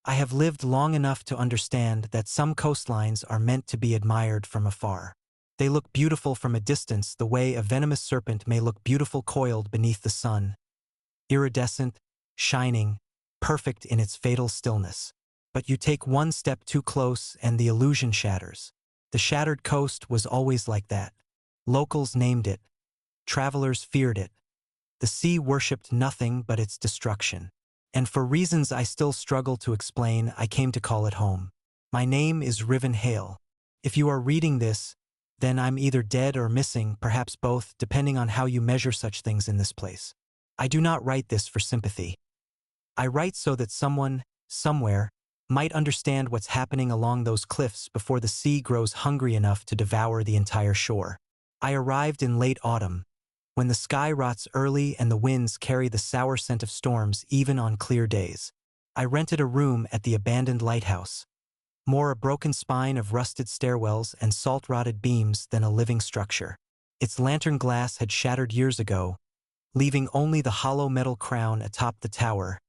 I have lived long enough to understand that some coastlines are meant to be admired from afar. They look beautiful from a distance the way a venomous serpent may look beautiful coiled beneath the sun, iridescent, shining, perfect in its fatal stillness. But you take one step too close and the illusion shatters. The shattered coast was always like that. Locals named it. Travelers feared it. The sea worshipped nothing but its destruction. And for reasons I still struggle to explain, I came to call it home. My name is Riven. If you are reading this, then I'm either dead or missing, perhaps both, depending on how you measure such things in this place. I do not write this for sympathy. I write so that someone, somewhere, might understand what's happening along those cliffs before the sea grows hungry enough to devour the entire shore. I arrived in late autumn, when the sky rots early and the winds carry the sour scent of storms even on clear days. I rented a room at the abandoned lighthouse, more a broken spine of rusted stairwells and salt-rotted beams than a living structure. Its lantern glass had shattered years ago, leaving only the hollow metal crown atop the tower,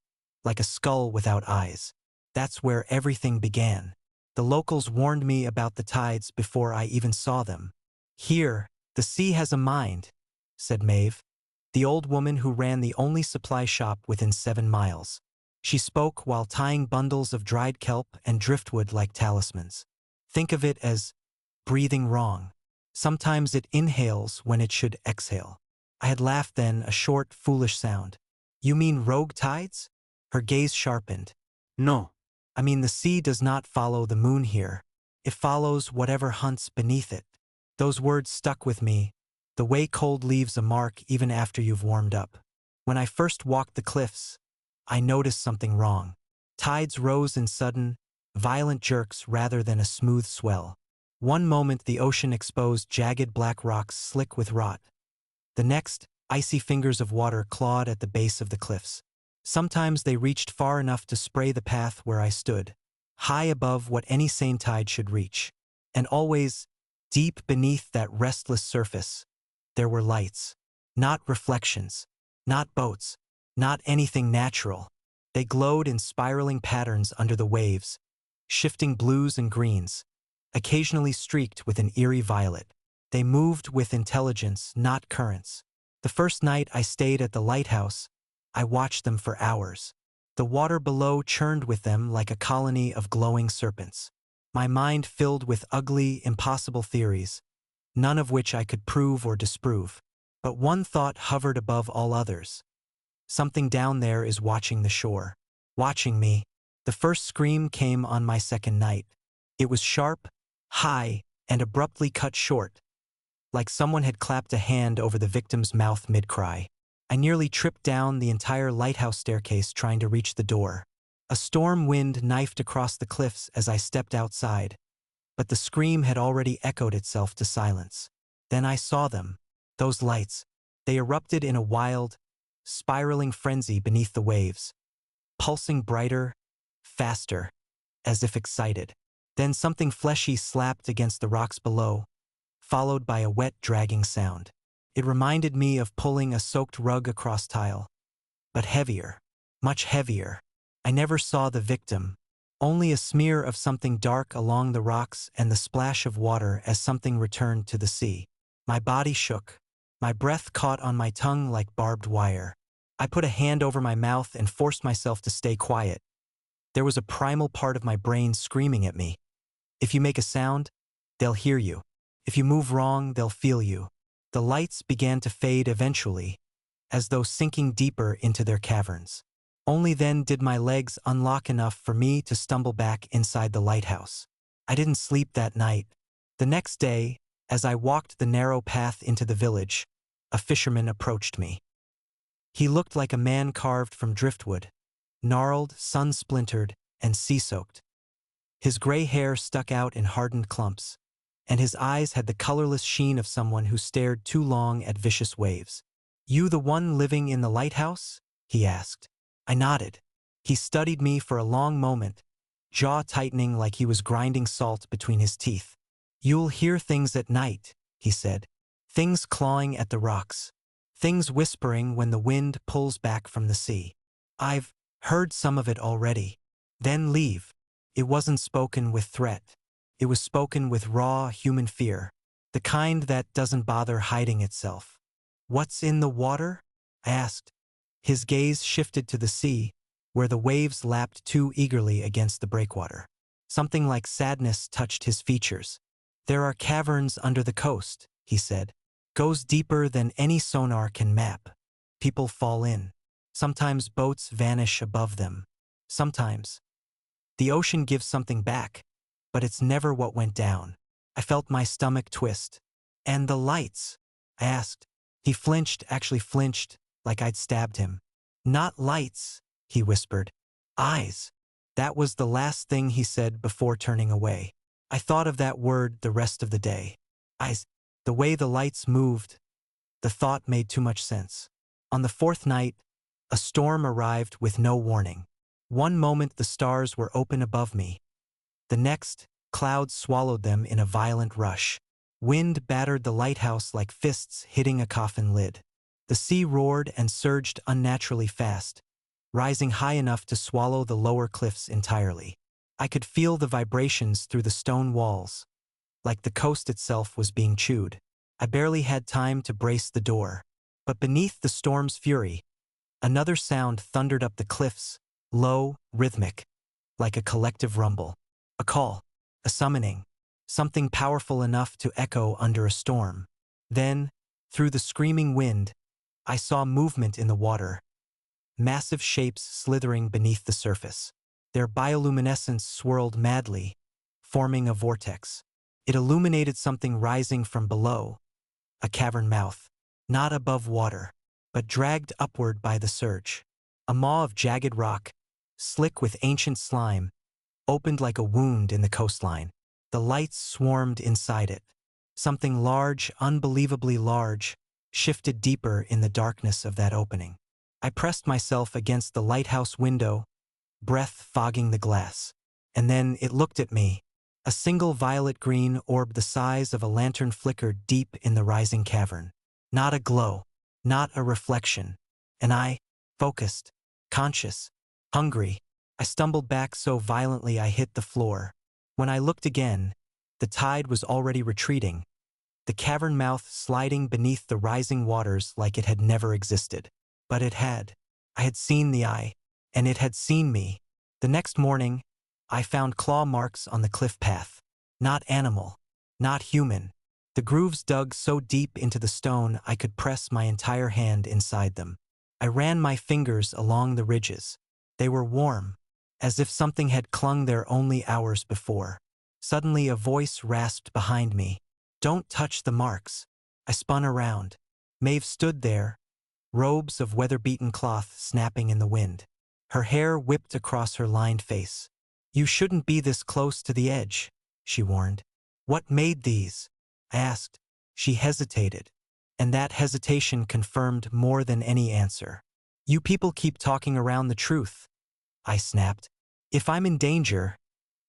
like a skull without eyes. That's where everything began. The locals warned me about the tides before I even saw them. "Here, the sea has a mind," said Maeve, the old woman who ran the only supply shop within 7 miles. She spoke while tying bundles of dried kelp and driftwood like talismans. "Think of it as breathing wrong. Sometimes it inhales when it should exhale." I had laughed then, a short, foolish sound. "You mean rogue tides?" Her gaze sharpened. "No. I mean the sea does not follow the moon here. It follows whatever hunts beneath it." Those words stuck with me, the way cold leaves a mark even after you've warmed up. When I first walked the cliffs, I noticed something wrong. Tides rose in sudden, violent jerks rather than a smooth swell. One moment the ocean exposed jagged black rocks slick with rot. The next, icy fingers of water clawed at the base of the cliffs. Sometimes they reached far enough to spray the path where I stood, high above what any sane tide should reach. And always, deep beneath that restless surface, there were lights. Not reflections, not boats, not anything natural. They glowed in spiraling patterns under the waves, shifting blues and greens, occasionally streaked with an eerie violet. They moved with intelligence, not currents. The first night I stayed at the lighthouse, I watched them for hours. The water below churned with them like a colony of glowing serpents. My mind filled with ugly, impossible theories, none of which I could prove or disprove. But one thought hovered above all others. Something down there is watching the shore. Watching me. The first scream came on my second night. It was sharp, high, and abruptly cut short, like someone had clapped a hand over the victim's mouth mid-cry. I nearly tripped down the entire lighthouse staircase trying to reach the door. A storm wind knifed across the cliffs as I stepped outside, but the scream had already echoed itself to silence. Then I saw them, those lights. They erupted in a wild, spiraling frenzy beneath the waves, pulsing brighter, faster, as if excited. Then something fleshy slapped against the rocks below, followed by a wet, dragging sound. It reminded me of pulling a soaked rug across tile, but heavier, much heavier. I never saw the victim, only a smear of something dark along the rocks and the splash of water as something returned to the sea. My body shook. My breath caught on my tongue like barbed wire. I put a hand over my mouth and forced myself to stay quiet. There was a primal part of my brain screaming at me. If you make a sound, they'll hear you. If you move wrong, they'll feel you. The lights began to fade eventually, as though sinking deeper into their caverns. Only then did my legs unlock enough for me to stumble back inside the lighthouse. I didn't sleep that night. The next day, as I walked the narrow path into the village, a fisherman approached me. He looked like a man carved from driftwood, gnarled, sun-splintered, and sea-soaked. His gray hair stuck out in hardened clumps, and his eyes had the colorless sheen of someone who stared too long at vicious waves. "You the one living in the lighthouse?" he asked. I nodded. He studied me for a long moment, jaw tightening like he was grinding salt between his teeth. "You'll hear things at night," he said. "Things clawing at the rocks. Things whispering when the wind pulls back from the sea. I've heard some of it already." Then leave. It wasn't spoken with threat. It was spoken with raw human fear, the kind that doesn't bother hiding itself. What's in the water? I asked. His gaze shifted to the sea, where the waves lapped too eagerly against the breakwater. Something like sadness touched his features. There are caverns under the coast, he said. Goes deeper than any sonar can map. People fall in. Sometimes boats vanish above them. Sometimes the ocean gives something back, but it's never what went down. I felt my stomach twist. And the lights? I asked. He flinched, actually flinched, like I'd stabbed him. Not lights, he whispered. Eyes. That was the last thing he said before turning away. I thought of that word the rest of the day. Eyes. The way the lights moved, the thought made too much sense. On the fourth night, a storm arrived with no warning. One moment the stars were open above me. The next, clouds swallowed them in a violent rush. Wind battered the lighthouse like fists hitting a coffin lid. The sea roared and surged unnaturally fast, rising high enough to swallow the lower cliffs entirely. I could feel the vibrations through the stone walls, like the coast itself was being chewed. I barely had time to brace the door. But beneath the storm's fury, another sound thundered up the cliffs, low, rhythmic, like a collective rumble. A call, a summoning, something powerful enough to echo under a storm. Then, through the screaming wind, I saw movement in the water, massive shapes slithering beneath the surface. Their bioluminescence swirled madly, forming a vortex. It illuminated something rising from below, a cavern mouth, not above water, but dragged upward by the surge. A maw of jagged rock, slick with ancient slime, opened like a wound in the coastline. The lights swarmed inside it. Something large, unbelievably large, shifted deeper in the darkness of that opening. I pressed myself against the lighthouse window, breath fogging the glass. And then it looked at me. A single violet-green orb the size of a lantern flickered deep in the rising cavern. Not a glow, not a reflection. And I, focused, conscious, hungry. I stumbled back so violently I hit the floor. When I looked again, the tide was already retreating, the cavern mouth sliding beneath the rising waters like it had never existed. But it had. I had seen the eye, and it had seen me. The next morning, I found claw marks on the cliff path. Not animal, not human. The grooves dug so deep into the stone I could press my entire hand inside them. I ran my fingers along the ridges. They were warm, as if something had clung there only hours before. Suddenly a voice rasped behind me. Don't touch the marks. I spun around. Maeve stood there, robes of weather-beaten cloth snapping in the wind. Her hair whipped across her lined face. You shouldn't be this close to the edge, she warned. What made these? I asked. She hesitated, and that hesitation confirmed more than any answer. You people keep talking around the truth, I snapped. If I'm in danger,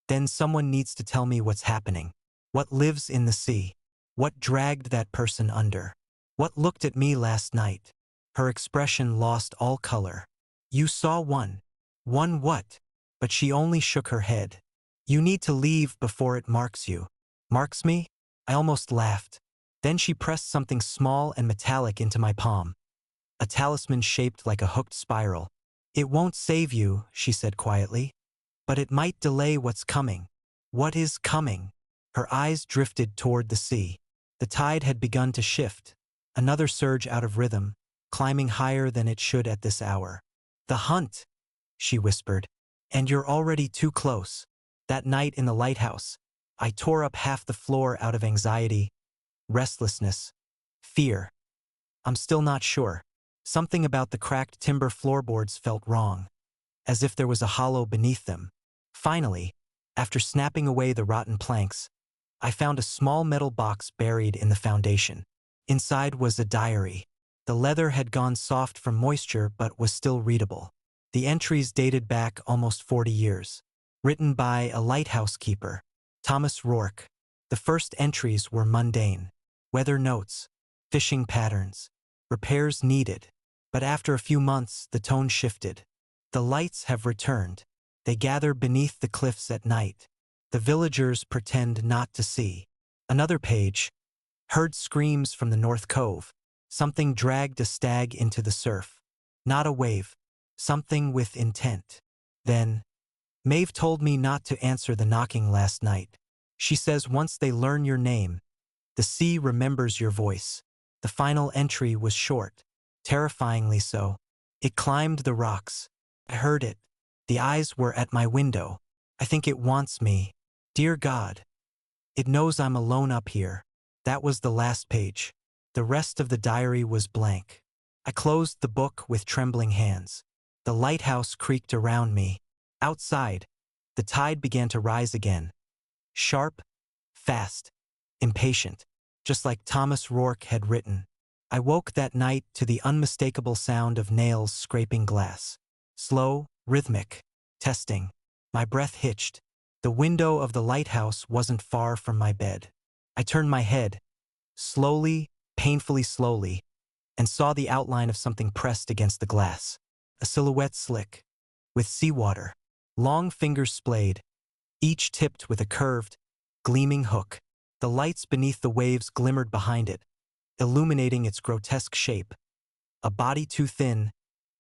then someone needs to tell me what's happening. What lives in the sea? What dragged that person under? What looked at me last night? Her expression lost all color. You saw one. One what? But she only shook her head. You need to leave before it marks you. Marks me? I almost laughed. Then she pressed something small and metallic into my palm. A talisman shaped like a hooked spiral. It won't save you, she said quietly. But it might delay what's coming. What is coming? Her eyes drifted toward the sea. The tide had begun to shift. Another surge out of rhythm, climbing higher than it should at this hour. The hunt, she whispered. And you're already too close. That night in the lighthouse, I tore up half the floor out of anxiety, restlessness, fear. I'm still not sure. Something about the cracked timber floorboards felt wrong, as if there was a hollow beneath them. Finally, after snapping away the rotten planks, I found a small metal box buried in the foundation. Inside was a diary. The leather had gone soft from moisture but was still readable. The entries dated back almost 40 years. Written by a lighthouse keeper, Thomas Rourke. The first entries were mundane. Weather notes, fishing patterns, repairs needed. But after a few months, the tone shifted. The lights have returned. They gather beneath the cliffs at night. The villagers pretend not to see. Another page. Heard screams from the North Cove. Something dragged a stag into the surf. Not a wave. Something with intent. Then, Maeve told me not to answer the knocking last night. She says once they learn your name, the sea remembers your voice. The final entry was short. Terrifyingly so. It climbed the rocks. I heard it. The eyes were at my window. I think it wants me. Dear God. It knows I'm alone up here. That was the last page. The rest of the diary was blank. I closed the book with trembling hands. The lighthouse creaked around me. Outside, the tide began to rise again. Sharp, fast, impatient, just like Thomas Rourke had written. I woke that night to the unmistakable sound of nails scraping glass. Slow, rhythmic, testing. My breath hitched. The window of the lighthouse wasn't far from my bed. I turned my head, slowly, painfully slowly, and saw the outline of something pressed against the glass. A silhouette slick, with seawater, long fingers splayed, each tipped with a curved, gleaming hook. The lights beneath the waves glimmered behind it, illuminating its grotesque shape. A body too thin,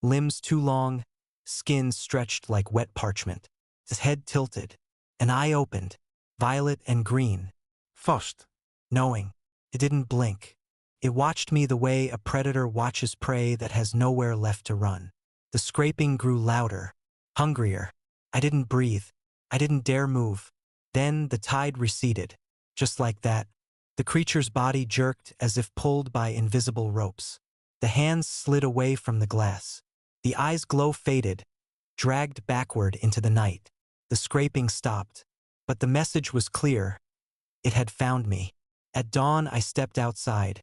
limbs too long, skin stretched like wet parchment. His head tilted, an eye opened, violet and green. First, knowing, it didn't blink. It watched me the way a predator watches prey that has nowhere left to run. The scraping grew louder, hungrier. I didn't breathe. I didn't dare move. Then the tide receded. Just like that, the creature's body jerked as if pulled by invisible ropes. The hands slid away from the glass. The eye's glow faded, dragged backward into the night. The scraping stopped. But the message was clear. It had found me. At dawn, I stepped outside,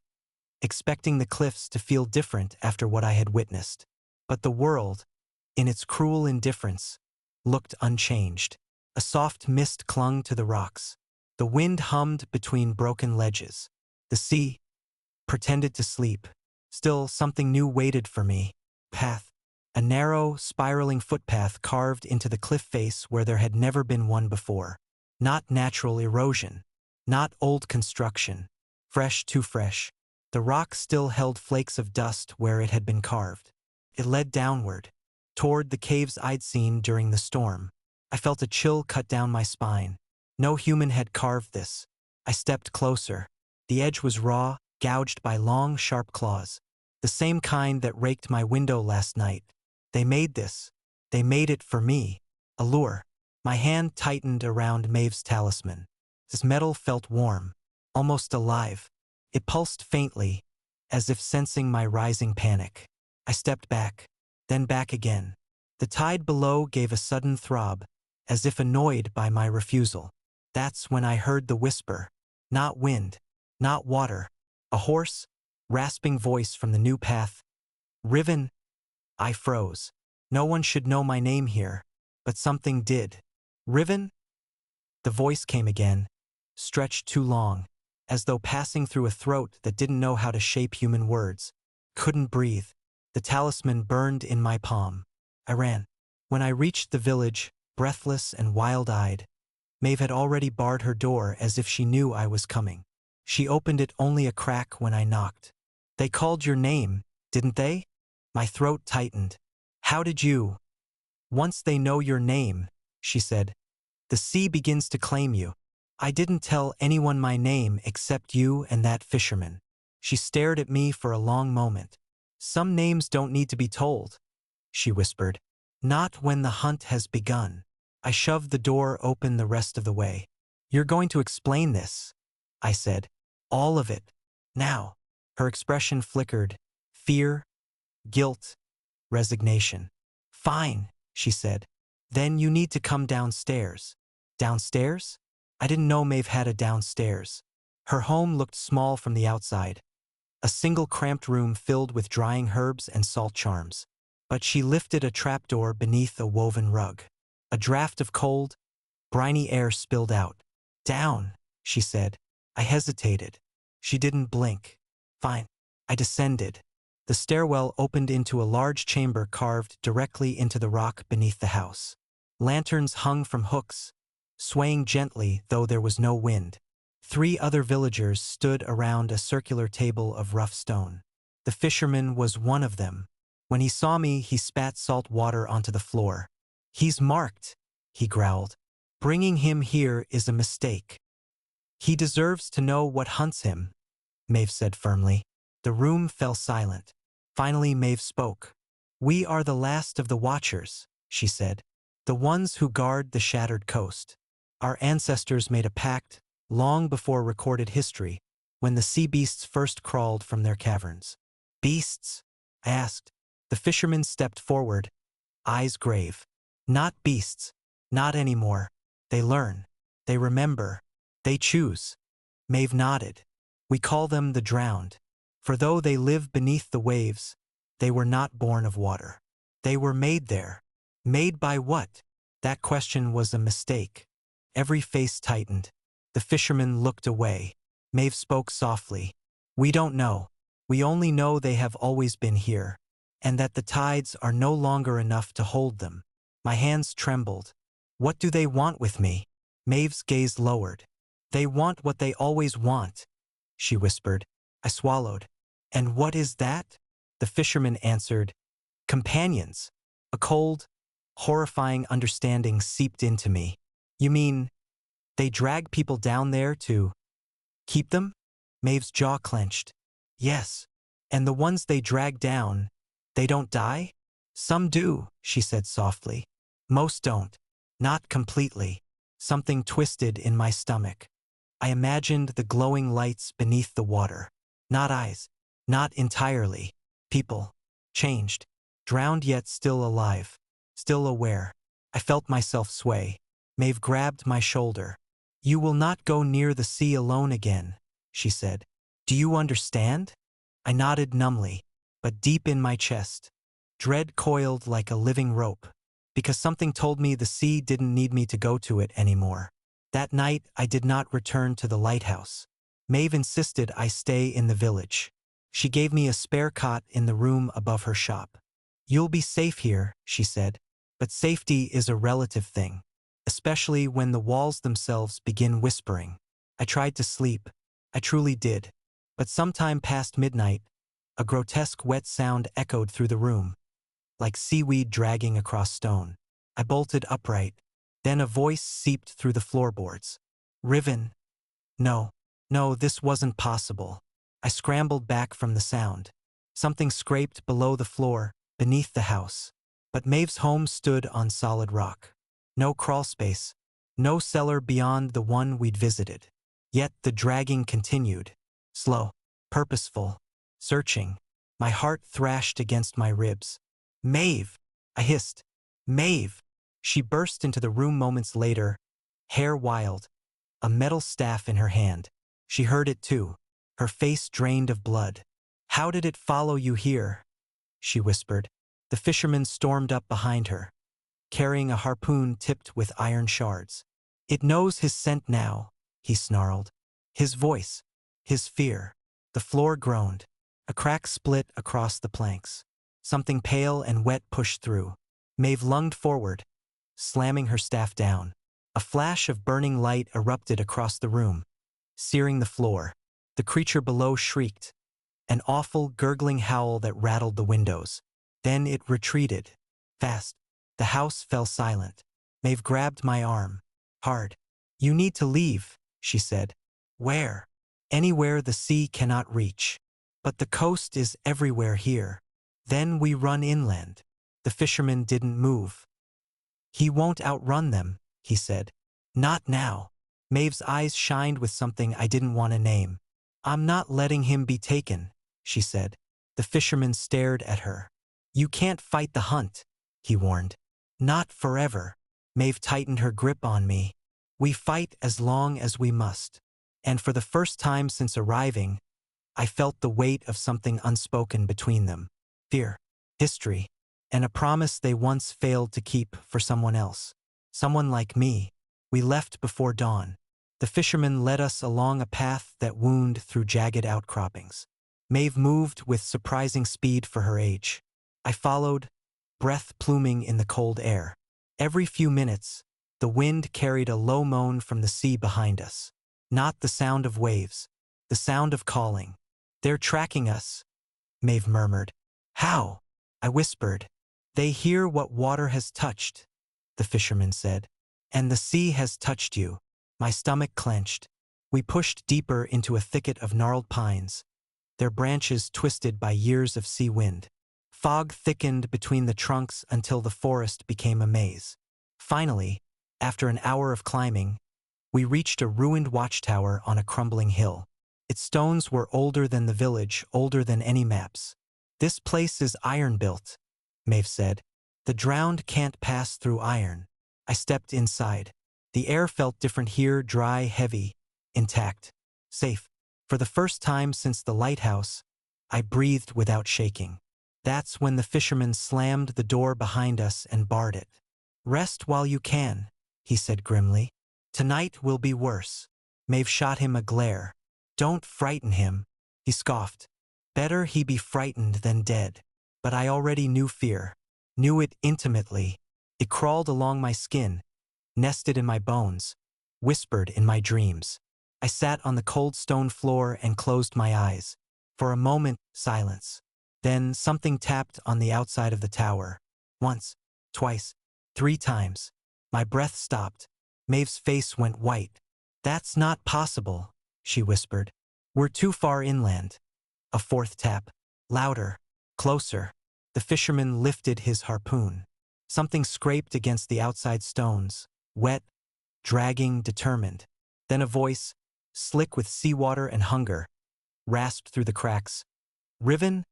expecting the cliffs to feel different after what I had witnessed. But the world, in its cruel indifference, looked unchanged. A soft mist clung to the rocks. The wind hummed between broken ledges. The sea pretended to sleep. Still, something new waited for me. Path. A narrow, spiraling footpath carved into the cliff face where there had never been one before. Not natural erosion. Not old construction. Fresh, too fresh. The rock still held flakes of dust where it had been carved. It led downward, toward the caves I'd seen during the storm. I felt a chill cut down my spine. No human had carved this. I stepped closer. The edge was raw, gouged by long, sharp claws. The same kind that raked my window last night. They made this. They made it for me. A lure. My hand tightened around Maeve's talisman. This metal felt warm, almost alive. It pulsed faintly, as if sensing my rising panic. I stepped back, then back again. The tide below gave a sudden throb, as if annoyed by my refusal. That's when I heard the whisper. Not wind, not water. A hoarse, rasping voice from the new path. Riven. I froze. No one should know my name here, but something did. Riven? The voice came again, stretched too long, as though passing through a throat that didn't know how to shape human words. Couldn't breathe. The talisman burned in my palm. I ran. When I reached the village, breathless and wild-eyed, Maeve had already barred her door as if she knew I was coming. She opened it only a crack when I knocked. They called your name, didn't they? My throat tightened. How did you? Once they know your name, she said, the sea begins to claim you. I didn't tell anyone my name except you and that fisherman. She stared at me for a long moment. Some names don't need to be told, she whispered. Not when the hunt has begun. I shoved the door open the rest of the way. You're going to explain this, I said. All of it. Now. Her expression flickered. Fear, guilt, resignation. Fine, she said. Then you need to come downstairs. Downstairs? I didn't know Maeve had a downstairs. Her home looked small from the outside. A single cramped room filled with drying herbs and salt charms. But she lifted a trapdoor beneath a woven rug. A draft of cold, briny air spilled out. Down, she said. I hesitated. She didn't blink. Fine. I descended. The stairwell opened into a large chamber carved directly into the rock beneath the house. Lanterns hung from hooks, swaying gently though there was no wind. 3 other villagers stood around a circular table of rough stone. The fisherman was one of them. When he saw me, he spat salt water onto the floor. "He's marked," he growled. "Bringing him here is a mistake." "He deserves to know what hunts him," Maeve said firmly. The room fell silent. Finally Maeve spoke. "We are the last of the Watchers," she said. "The ones who guard the shattered coast. Our ancestors made a pact long before recorded history, when the sea beasts first crawled from their caverns." "Beasts?" I asked. The fisherman stepped forward, eyes grave. "Not beasts. Not anymore. They learn. They remember. They choose." Maeve nodded. "We call them the drowned. For though they live beneath the waves, they were not born of water. They were made there." "Made by what?" That question was a mistake. Every face tightened. The fisherman looked away. Maeve spoke softly. "We don't know. We only know they have always been here, and that the tides are no longer enough to hold them." My hands trembled. "What do they want with me?" Maeve's gaze lowered. "They want what they always want," she whispered. I swallowed. "And what is that?" The fisherman answered. "Companions." A cold, horrifying understanding seeped into me. "You mean they drag people down there to keep them?" Maeve's jaw clenched. "Yes. And the ones they drag down, they don't die?" "Some do," she said softly. "Most don't. Not completely." Something twisted in my stomach. I imagined the glowing lights beneath the water. Not eyes. Not entirely. People. Changed. Drowned yet still alive. Still aware. I felt myself sway. Maeve grabbed my shoulder. "You will not go near the sea alone again," she said. "Do you understand?" I nodded numbly, but deep in my chest, dread coiled like a living rope, because something told me the sea didn't need me to go to it anymore. That night I did not return to the lighthouse. Maeve insisted I stay in the village. She gave me a spare cot in the room above her shop. "You'll be safe here," she said, "but safety is a relative thing, especially when the walls themselves begin whispering." I tried to sleep. I truly did. But sometime past midnight, a grotesque wet sound echoed through the room, like seaweed dragging across stone. I bolted upright. Then a voice seeped through the floorboards. "Riven." No, no, this wasn't possible. I scrambled back from the sound. Something scraped below the floor, beneath the house. But Maeve's home stood on solid rock. No crawl space. No cellar beyond the one we'd visited. Yet the dragging continued. Slow. Purposeful. Searching. My heart thrashed against my ribs. "Maeve!" I hissed. "Maeve!" She burst into the room moments later, hair wild, a metal staff in her hand. She heard it too, her face drained of blood. "How did it follow you here?" she whispered. The fisherman stormed up behind her, carrying a harpoon tipped with iron shards. "It knows his scent now," he snarled. His voice, his fear. The floor groaned. A crack split across the planks. Something pale and wet pushed through. Maeve lunged forward, slamming her staff down. A flash of burning light erupted across the room, searing the floor. The creature below shrieked, an awful, gurgling howl that rattled the windows. Then it retreated. Fast. The house fell silent. Maeve grabbed my arm. Hard. "You need to leave," she said. "Where?" "Anywhere the sea cannot reach. But the coast is everywhere here." "Then we run inland." The fisherman didn't move. "He won't outrun them," he said. "Not now." Maeve's eyes shined with something I didn't want to name. "I'm not letting him be taken," she said. The fisherman stared at her. "You can't fight the hunt," he warned. "Not forever." Maeve tightened her grip on me. "We fight as long as we must." And for the first time since arriving, I felt the weight of something unspoken between them. Fear, history, and a promise they once failed to keep for someone else. Someone like me. We left before dawn. The fisherman led us along a path that wound through jagged outcroppings. Maeve moved with surprising speed for her age. I followed, breath pluming in the cold air. Every few minutes, the wind carried a low moan from the sea behind us. Not the sound of waves, the sound of calling. They're tracking us, Maeve murmured. How? I whispered. They hear what water has touched, the fisherman said. And the sea has touched you. My stomach clenched. We pushed deeper into a thicket of gnarled pines, their branches twisted by years of sea wind. Fog thickened between the trunks until the forest became a maze. Finally, after an hour of climbing, we reached a ruined watchtower on a crumbling hill. Its stones were older than the village, older than any maps. This place is iron-built, Maeve said. The drowned can't pass through iron. I stepped inside. The air felt different here, dry, heavy, intact, safe. For the first time since the lighthouse, I breathed without shaking. That's when the fisherman slammed the door behind us and barred it. Rest while you can, he said grimly. Tonight will be worse. Maeve shot him a glare. Don't frighten him, he scoffed. Better he be frightened than dead. But I already knew fear. Knew it intimately. It crawled along my skin, nested in my bones, whispered in my dreams. I sat on the cold stone floor and closed my eyes. For a moment, silence. Then something tapped on the outside of the tower. Once, twice, 3 times. My breath stopped. Maeve's face went white. That's not possible, she whispered. We're too far inland. A 4th tap. Louder. Closer. The fisherman lifted his harpoon. Something scraped against the outside stones, wet, dragging, determined. Then a voice, slick with seawater and hunger, rasped through the cracks. Riven?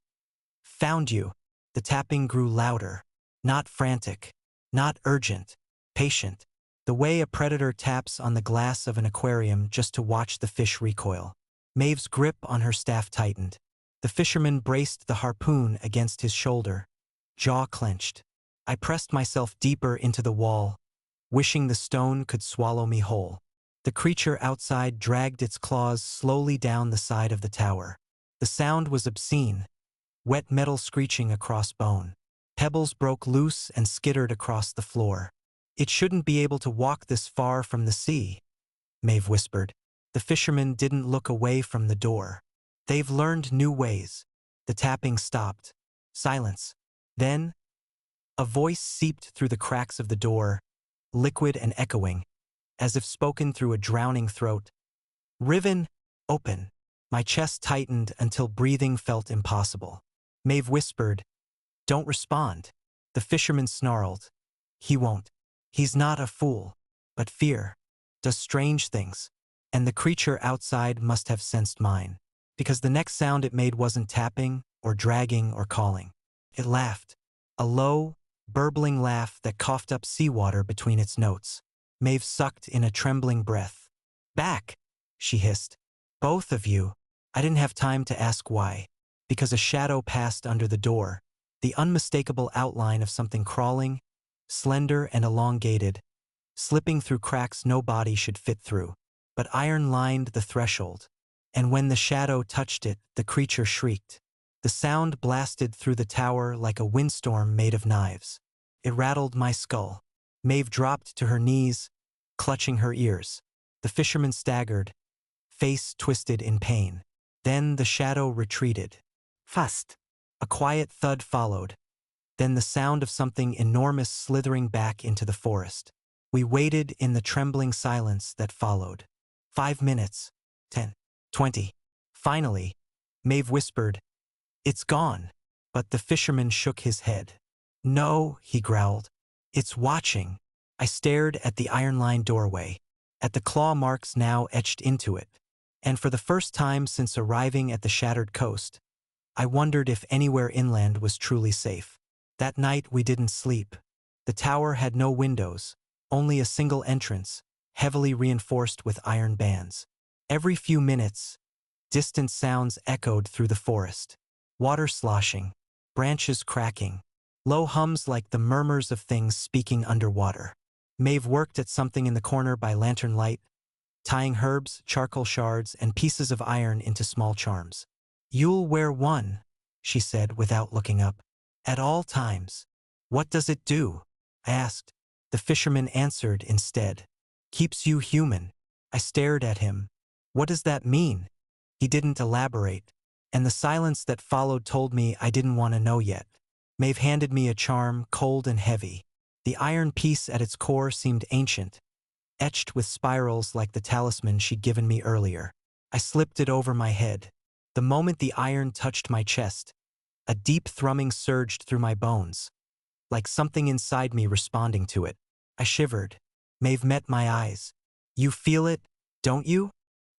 Found you. The tapping grew louder. Not frantic. Not urgent. Patient. The way a predator taps on the glass of an aquarium just to watch the fish recoil. Maeve's grip on her staff tightened. The fisherman braced the harpoon against his shoulder. Jaw clenched. I pressed myself deeper into the wall, wishing the stone could swallow me whole. The creature outside dragged its claws slowly down the side of the tower. The sound was obscene, wet metal screeching across bone. Pebbles broke loose and skittered across the floor. It shouldn't be able to walk this far from the sea, Maeve whispered. The fisherman didn't look away from the door. They've learned new ways. The tapping stopped. Silence. Then, a voice seeped through the cracks of the door, liquid and echoing, as if spoken through a drowning throat. Riven, open. My chest tightened until breathing felt impossible. Maeve whispered, Don't respond. The fisherman snarled. He won't. He's not a fool. But fear does strange things. And the creature outside must have sensed mine. Because the next sound it made wasn't tapping, or dragging, or calling. It laughed. A low, burbling laugh that coughed up seawater between its notes. Maeve sucked in a trembling breath. Back, she hissed. Both of you. I didn't have time to ask why. Because a shadow passed under the door, the unmistakable outline of something crawling, slender and elongated, slipping through cracks no body should fit through. But iron lined the threshold, and when the shadow touched it, the creature shrieked. The sound blasted through the tower like a windstorm made of knives. It rattled my skull. Maeve dropped to her knees, clutching her ears. The fisherman staggered, face twisted in pain. Then the shadow retreated. Fast. A quiet thud followed. Then the sound of something enormous slithering back into the forest. We waited in the trembling silence that followed. 5 minutes. 10. 20. Finally, Maeve whispered, It's gone. But the fisherman shook his head. No, he growled. It's watching. I stared at the iron-lined doorway, at the claw marks now etched into it. And for the first time since arriving at the shattered coast, I wondered if anywhere inland was truly safe. That night we didn't sleep. The tower had no windows, only a single entrance, heavily reinforced with iron bands. Every few minutes, distant sounds echoed through the forest. Water sloshing, branches cracking, low hums like the murmurs of things speaking underwater. Maeve worked at something in the corner by lantern light, tying herbs, charcoal shards, and pieces of iron into small charms. You'll wear one, she said without looking up. At all times. What does it do? I asked. The fisherman answered instead. Keeps you human. I stared at him. What does that mean? He didn't elaborate, and the silence that followed told me I didn't want to know yet. Maeve handed me a charm, cold and heavy. The iron piece at its core seemed ancient, etched with spirals like the talisman she'd given me earlier. I slipped it over my head. The moment the iron touched my chest, a deep thrumming surged through my bones, like something inside me responding to it. I shivered. Maeve met my eyes. You feel it, don't you?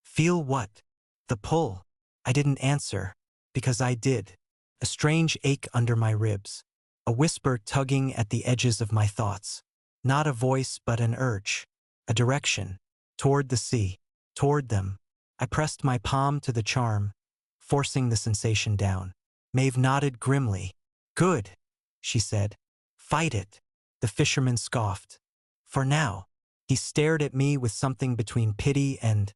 Feel what? The pull. I didn't answer, because I did. A strange ache under my ribs. A whisper tugging at the edges of my thoughts. Not a voice but an urge. A direction. Toward the sea. Toward them. I pressed my palm to the charm, forcing the sensation down. Maeve nodded grimly. Good, she said. Fight it. The fisherman scoffed. For now. He stared at me with something between pity and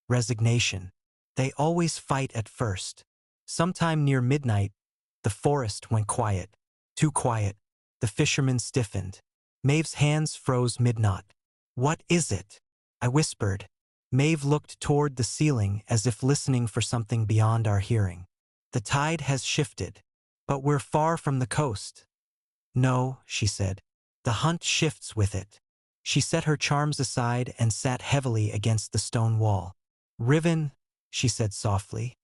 resignation. They always fight at first. Sometime near midnight, the forest went quiet. Too quiet. The fisherman stiffened. Maeve's hands froze mid-knot. What is it? I whispered. Maeve looked toward the ceiling as if listening for something beyond our hearing. The tide has shifted, but we're far from the coast. No, she said. The hunt shifts with it. She set her charms aside and sat heavily against the stone wall. Riven, she said softly.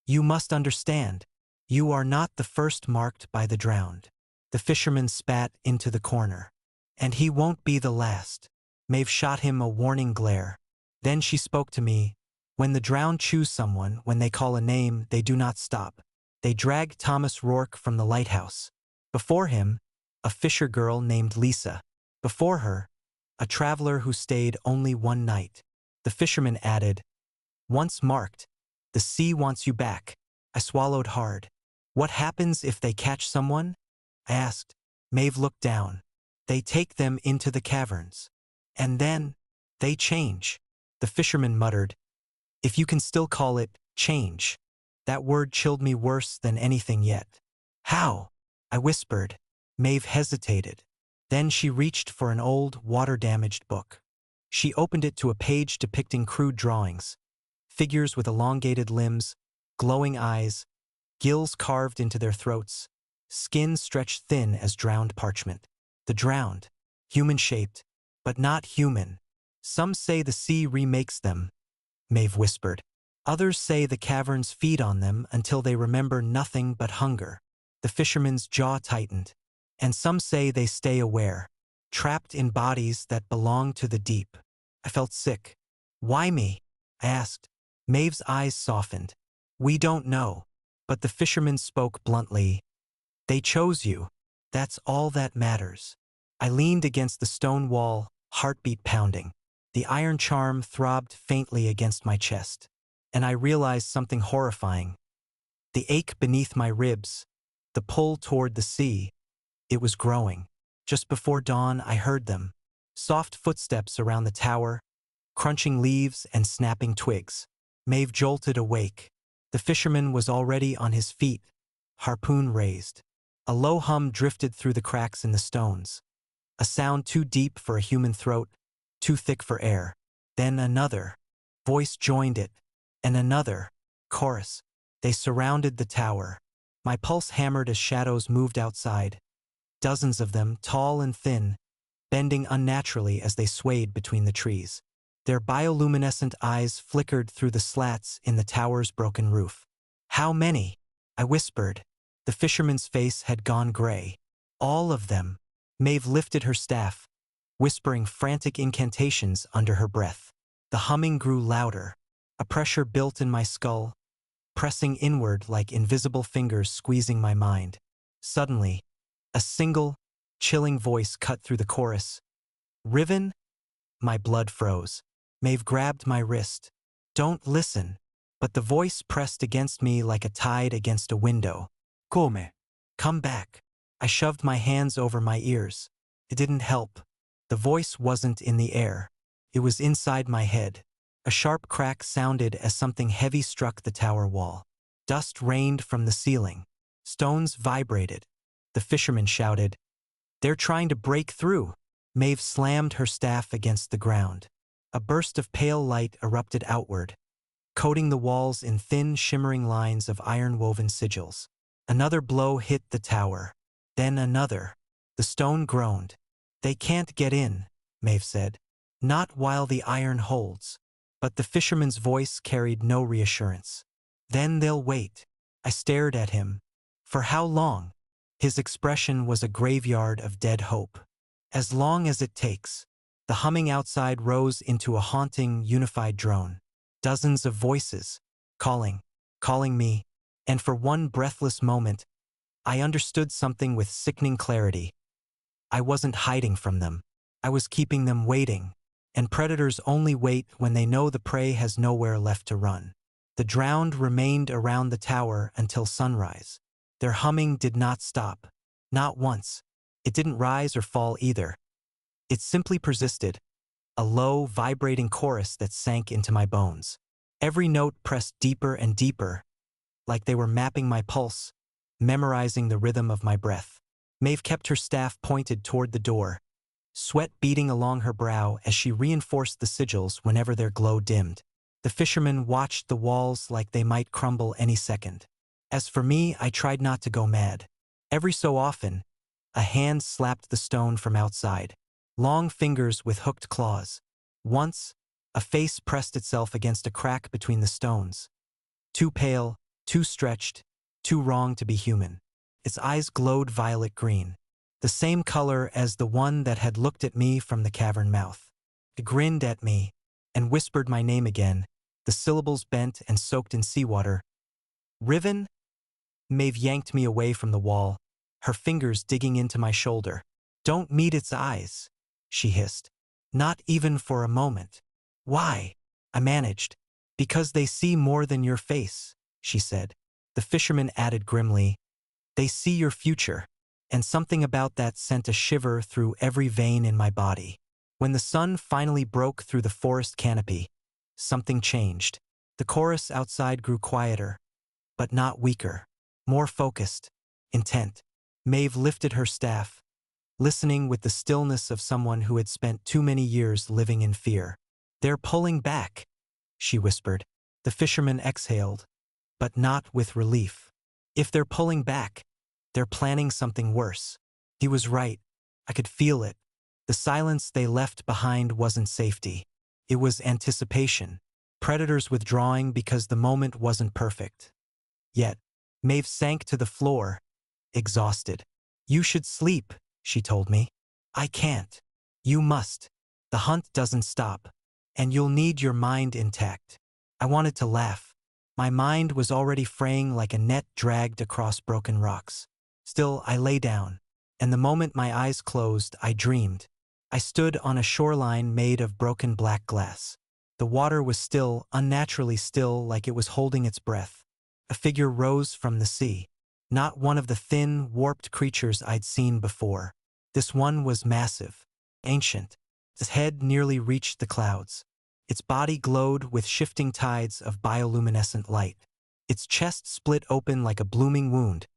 You must understand. You are not the first marked by the drowned. The fisherman spat into the corner. And he won't be the last. Maeve shot him a warning glare. Then she spoke to me. When the drowned choose someone, when they call a name, they do not stop. They drag Thomas Rourke from the lighthouse. Before him, a fisher girl named Lisa. Before her, a traveler who stayed only one night. The fisherman added, once marked, the sea wants you back. I swallowed hard. What happens if they catch someone? I asked. Maeve looked down. They take them into the caverns. And then, they change. The fisherman muttered, if you can still call it change. That word chilled me worse than anything yet. How? I whispered. Maeve hesitated. Then she reached for an old, water-damaged book. She opened it to a page depicting crude drawings. Figures with elongated limbs, glowing eyes, gills carved into their throats, skin stretched thin as drowned parchment. The drowned, human-shaped, but not human. Some say the sea remakes them, Maeve whispered. Others say the caverns feed on them until they remember nothing but hunger. The fisherman's jaw tightened. And some say they stay aware, trapped in bodies that belong to the deep. I felt sick. Why me? I asked. Maeve's eyes softened. We don't know. But the fisherman spoke bluntly. They chose you. That's all that matters. I leaned against the stone wall, heartbeat pounding. The iron charm throbbed faintly against my chest. And I realized something horrifying. The ache beneath my ribs, the pull toward the sea, it was growing. Just before dawn, I heard them. Soft footsteps around the tower, crunching leaves and snapping twigs. Maeve jolted awake. The fisherman was already on his feet, harpoon raised. A low hum drifted through the cracks in the stones. A sound too deep for a human throat, too thick for air. Then another. Voice joined it. And another. Chorus. They surrounded the tower. My pulse hammered as shadows moved outside. Dozens of them, tall and thin, bending unnaturally as they swayed between the trees. Their bioluminescent eyes flickered through the slats in the tower's broken roof. How many? I whispered. The fisherman's face had gone gray. All of them. Maeve lifted her staff, whispering frantic incantations under her breath. The humming grew louder. A pressure built in my skull, pressing inward like invisible fingers squeezing my mind. Suddenly, a single, chilling voice cut through the chorus. Riven? My blood froze. Maeve grabbed my wrist. Don't listen. But the voice pressed against me like a tide against a window. Come. Come back. I shoved my hands over my ears. It didn't help. The voice wasn't in the air. It was inside my head. A sharp crack sounded as something heavy struck the tower wall. Dust rained from the ceiling. Stones vibrated. The fisherman shouted, they're trying to break through. Maeve slammed her staff against the ground. A burst of pale light erupted outward, coating the walls in thin, shimmering lines of iron-woven sigils. Another blow hit the tower. Then another. The stone groaned. "They can't get in," Maeve said. "Not while the iron holds." But the fisherman's voice carried no reassurance. "Then they'll wait." I stared at him. "For how long?" His expression was a graveyard of dead hope. "As long as it takes." The humming outside rose into a haunting, unified drone. Dozens of voices, calling me, and for one breathless moment, I understood something with sickening clarity. I wasn't hiding from them. I was keeping them waiting, and predators only wait when they know the prey has nowhere left to run. The drowned remained around the tower until sunrise. Their humming did not stop. Not once. It didn't rise or fall either. It simply persisted, a low, vibrating chorus that sank into my bones. Every note pressed deeper and deeper, like they were mapping my pulse, memorizing the rhythm of my breath. Maeve kept her staff pointed toward the door, sweat beading along her brow as she reinforced the sigils whenever their glow dimmed. The fisherman watched the walls like they might crumble any second. As for me, I tried not to go mad. Every so often, a hand slapped the stone from outside, long fingers with hooked claws. Once, a face pressed itself against a crack between the stones. Too pale, too stretched, too wrong to be human. Its eyes glowed violet green, the same color as the one that had looked at me from the cavern mouth. It grinned at me and whispered my name again, the syllables bent and soaked in seawater. "Riven?" Maeve yanked me away from the wall, her fingers digging into my shoulder. "Don't meet its eyes," she hissed. "Not even for a moment." "Why?" I managed. "Because they see more than your face," she said. The fisherman added grimly, "They see your future." And something about that sent a shiver through every vein in my body. When the sun finally broke through the forest canopy, something changed. The chorus outside grew quieter, but not weaker, more focused, intent. Maeve lifted her staff, listening with the stillness of someone who had spent too many years living in fear. "They're pulling back," she whispered. The fisherman exhaled, but not with relief. "If they're pulling back, they're planning something worse." He was right. I could feel it. The silence they left behind wasn't safety. It was anticipation. Predators withdrawing because the moment wasn't perfect. Yet, Maeve sank to the floor, exhausted. "You should sleep," she told me. "I can't. You must. The hunt doesn't stop, and you'll need your mind intact." I wanted to laugh. My mind was already fraying like a net dragged across broken rocks. Still, I lay down, and the moment my eyes closed, I dreamed. I stood on a shoreline made of broken black glass. The water was still, unnaturally still, like it was holding its breath. A figure rose from the sea. Not one of the thin, warped creatures I'd seen before. This one was massive, ancient. Its head nearly reached the clouds. Its body glowed with shifting tides of bioluminescent light. Its chest split open like a blooming wound,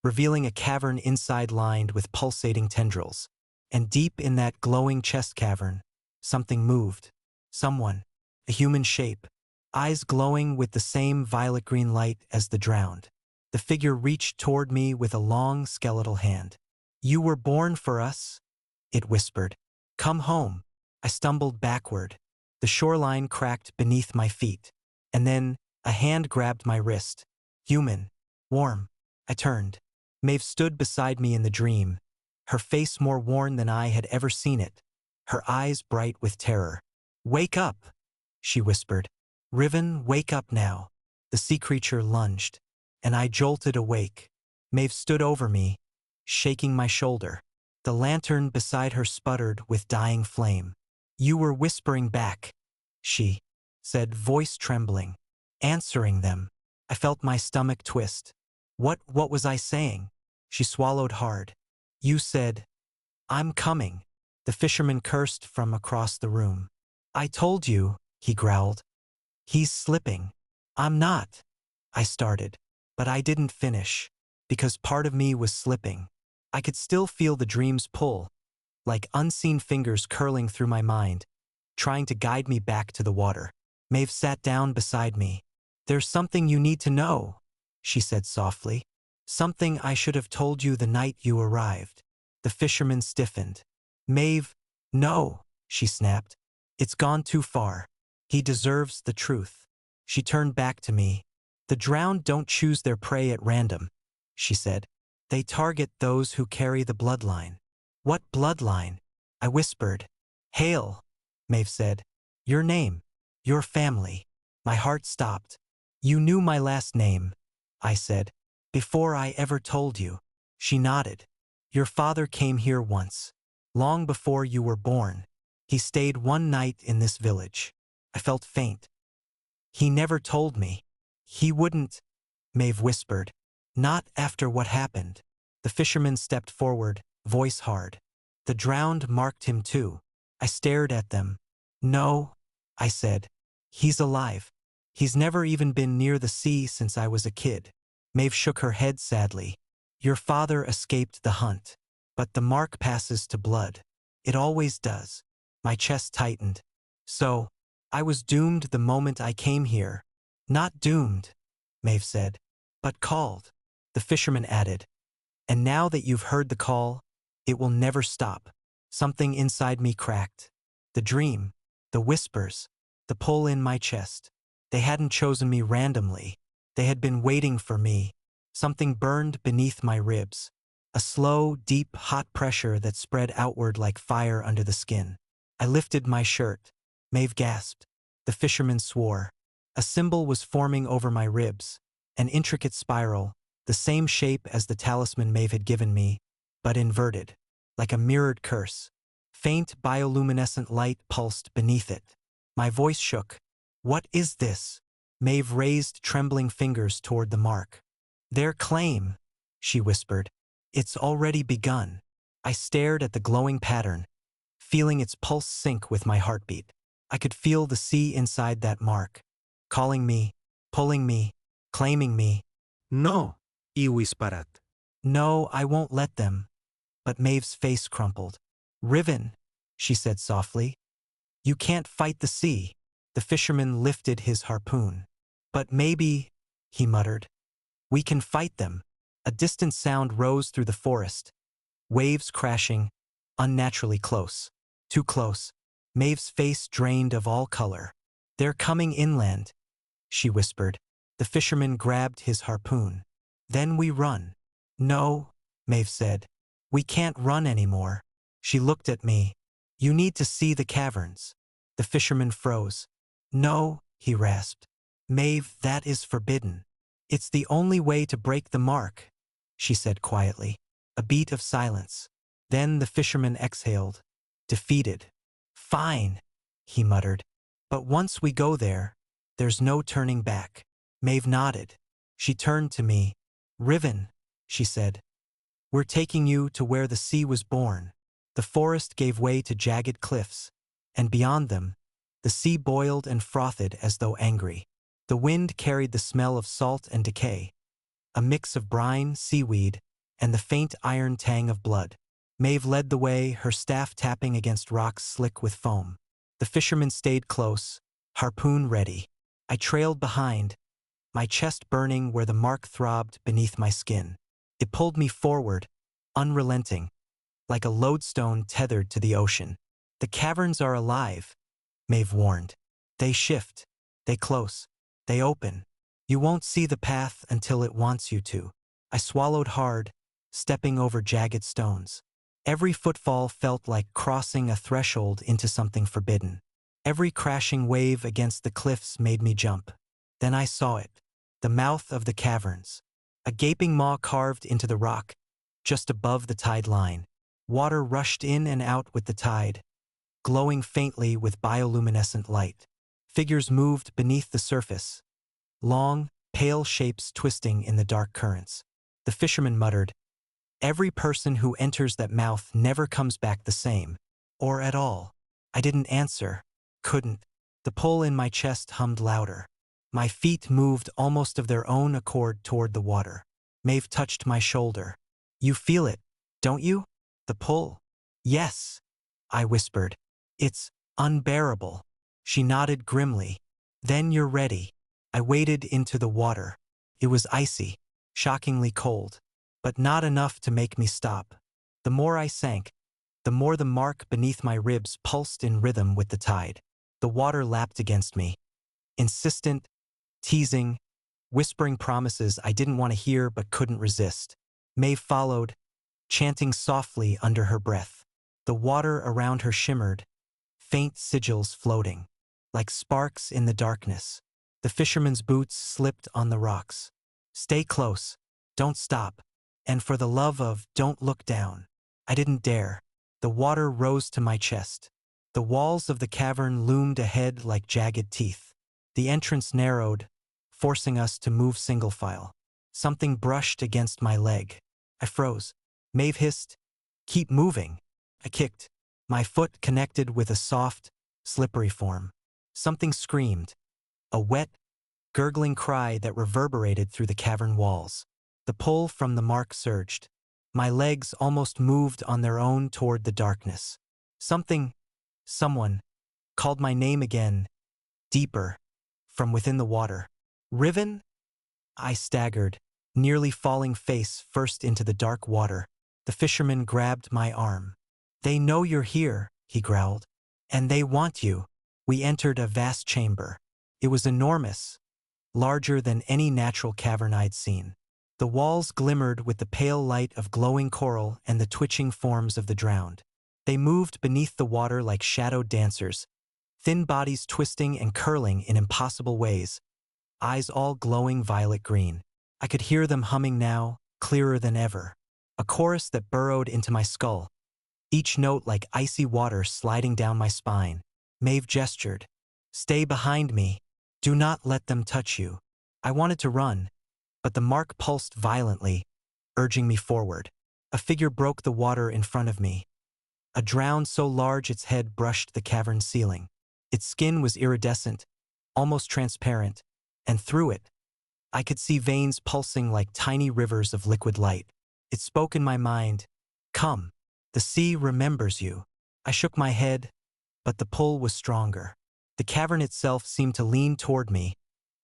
revealing a cavern inside lined with pulsating tendrils. And deep in that glowing chest cavern, something moved. Someone, a human shape, eyes glowing with the same violet-green light as the drowned. The figure reached toward me with a long, skeletal hand. "You were born for us," it whispered. "Come home." I stumbled backward. The shoreline cracked beneath my feet. And then, a hand grabbed my wrist. Human. Warm. I turned. Maeve stood beside me in the dream, her face more worn than I had ever seen it, her eyes bright with terror. "Wake up," she whispered. "Riven, wake up now." The sea creature lunged, and I jolted awake. Maeve stood over me, shaking my shoulder. The lantern beside her sputtered with dying flame. "You were whispering back," she said, voice trembling. "Answering them." I felt my stomach twist. What was I saying? She swallowed hard. "You said, 'I'm coming.'" The fisherman cursed from across the room. "I told you," he growled. "He's slipping." "I'm not," I started, but I didn't finish, because part of me was slipping. I could still feel the dream's pull, like unseen fingers curling through my mind, trying to guide me back to the water. Maeve sat down beside me. "There's something you need to know," she said softly. "Something I should have told you the night you arrived." The fisherman stiffened. "Maeve, no," she snapped. "It's gone too far. He deserves the truth." She turned back to me. "The drowned don't choose their prey at random," she said. "They target those who carry the bloodline." "What bloodline?" I whispered. "Hale," Maeve said. "Your name. Your family." My heart stopped. "You knew my last name," I said, "before I ever told you." She nodded. "Your father came here once, long before you were born. He stayed one night in this village." I felt faint. "He never told me." "He wouldn't," Maeve whispered. "Not after what happened." The fisherman stepped forward, voice hard. "The drowned marked him too." I stared at them. "No," I said. "He's alive. He's never even been near the sea since I was a kid." Maeve shook her head sadly. "Your father escaped the hunt. But the mark passes to blood. It always does." My chest tightened. "So, I was doomed the moment I came here." "Not doomed," Maeve said, "but called." The fisherman added, "And now that you've heard the call, it will never stop." Something inside me cracked. The dream, the whispers, the pull in my chest. They hadn't chosen me randomly. They had been waiting for me. Something burned beneath my ribs. A slow, deep, hot pressure that spread outward like fire under the skin. I lifted my shirt. Maeve gasped. The fisherman swore. A symbol was forming over my ribs. An intricate spiral, the same shape as the talisman Maeve had given me, but inverted, like a mirrored curse. Faint bioluminescent light pulsed beneath it. My voice shook. "What is this?" Maeve raised trembling fingers toward the mark. "Their claim," she whispered. "It's already begun." I stared at the glowing pattern, feeling its pulse sync with my heartbeat. I could feel the sea inside that mark, calling me, pulling me, claiming me. No, iwisparat. "No, I won't let them." But Maeve's face crumpled. "Riven," she said softly. "You can't fight the sea." The fisherman lifted his harpoon. "But maybe," he muttered, "we can fight them." A distant sound rose through the forest. Waves crashing, unnaturally close. Too close. Maeve's face drained of all color. "They're coming inland," she whispered. The fisherman grabbed his harpoon. "Then we run." "No," Maeve said. "We can't run anymore." She looked at me. "You need to see the caverns." The fisherman froze. "No," he rasped. "Maeve, that is forbidden." "It's the only way to break the mark," she said quietly. A beat of silence. Then the fisherman exhaled, defeated. "Fine," he muttered. "But once we go there, there's no turning back." Maeve nodded. She turned to me. "Riven," she said. "We're taking you to where the sea was born." The forest gave way to jagged cliffs, and beyond them, the sea boiled and frothed as though angry. The wind carried the smell of salt and decay, a mix of brine, seaweed, and the faint iron tang of blood. Maeve led the way, her staff tapping against rocks slick with foam. The fisherman stayed close, harpoon ready. I trailed behind, my chest burning where the mark throbbed beneath my skin. It pulled me forward, unrelenting, like a lodestone tethered to the ocean. "The caverns are alive," Maeve warned. "They shift, they close, they open. You won't see the path until it wants you to." I swallowed hard, stepping over jagged stones. Every footfall felt like crossing a threshold into something forbidden. Every crashing wave against the cliffs made me jump. Then I saw it, the mouth of the caverns. A gaping maw carved into the rock, just above the tide line. Water rushed in and out with the tide, glowing faintly with bioluminescent light. Figures moved beneath the surface, long, pale shapes twisting in the dark currents. The fisherman muttered, "Every person who enters that mouth never comes back the same, or at all." I didn't answer, couldn't. The pull in my chest hummed louder. My feet moved almost of their own accord toward the water. Maeve touched my shoulder. "You feel it, don't you? The pull." Yes, I whispered. It's unbearable. She nodded grimly. Then you're ready. I waded into the water. It was icy, shockingly cold, but not enough to make me stop. The more I sank, the more the mark beneath my ribs pulsed in rhythm with the tide. The water lapped against me, insistent, teasing, whispering promises I didn't want to hear but couldn't resist. Maeve followed, chanting softly under her breath. The water around her shimmered, faint sigils floating, like sparks in the darkness. The fisherman's boots slipped on the rocks. Stay close, don't stop, and for the love of, don't look down. I didn't dare. The water rose to my chest. The walls of the cavern loomed ahead like jagged teeth. The entrance narrowed, forcing us to move single file. Something brushed against my leg. I froze. Maeve hissed, "Keep moving." I kicked. My foot connected with a soft, slippery form. Something screamed, a wet, gurgling cry that reverberated through the cavern walls. The pull from the mark surged. My legs almost moved on their own toward the darkness. Someone, called my name again, deeper, from within the water. Riven? I staggered, nearly falling face first into the dark water. The fisherman grabbed my arm. "They know you're here," he growled. "And they want you." We entered a vast chamber. It was enormous, larger than any natural cavern I'd seen. The walls glimmered with the pale light of glowing coral and the twitching forms of the drowned. They moved beneath the water like shadowed dancers, thin bodies twisting and curling in impossible ways, eyes all glowing violet green. I could hear them humming now, clearer than ever. A chorus that burrowed into my skull, each note like icy water sliding down my spine. Maeve gestured. "Stay behind me. Do not let them touch you." I wanted to run, but the mark pulsed violently, urging me forward. A figure broke the water in front of me. A drowned so large its head brushed the cavern ceiling. Its skin was iridescent, almost transparent, and through it, I could see veins pulsing like tiny rivers of liquid light. It spoke in my mind, "Come, the sea remembers you." I shook my head, but the pull was stronger. The cavern itself seemed to lean toward me,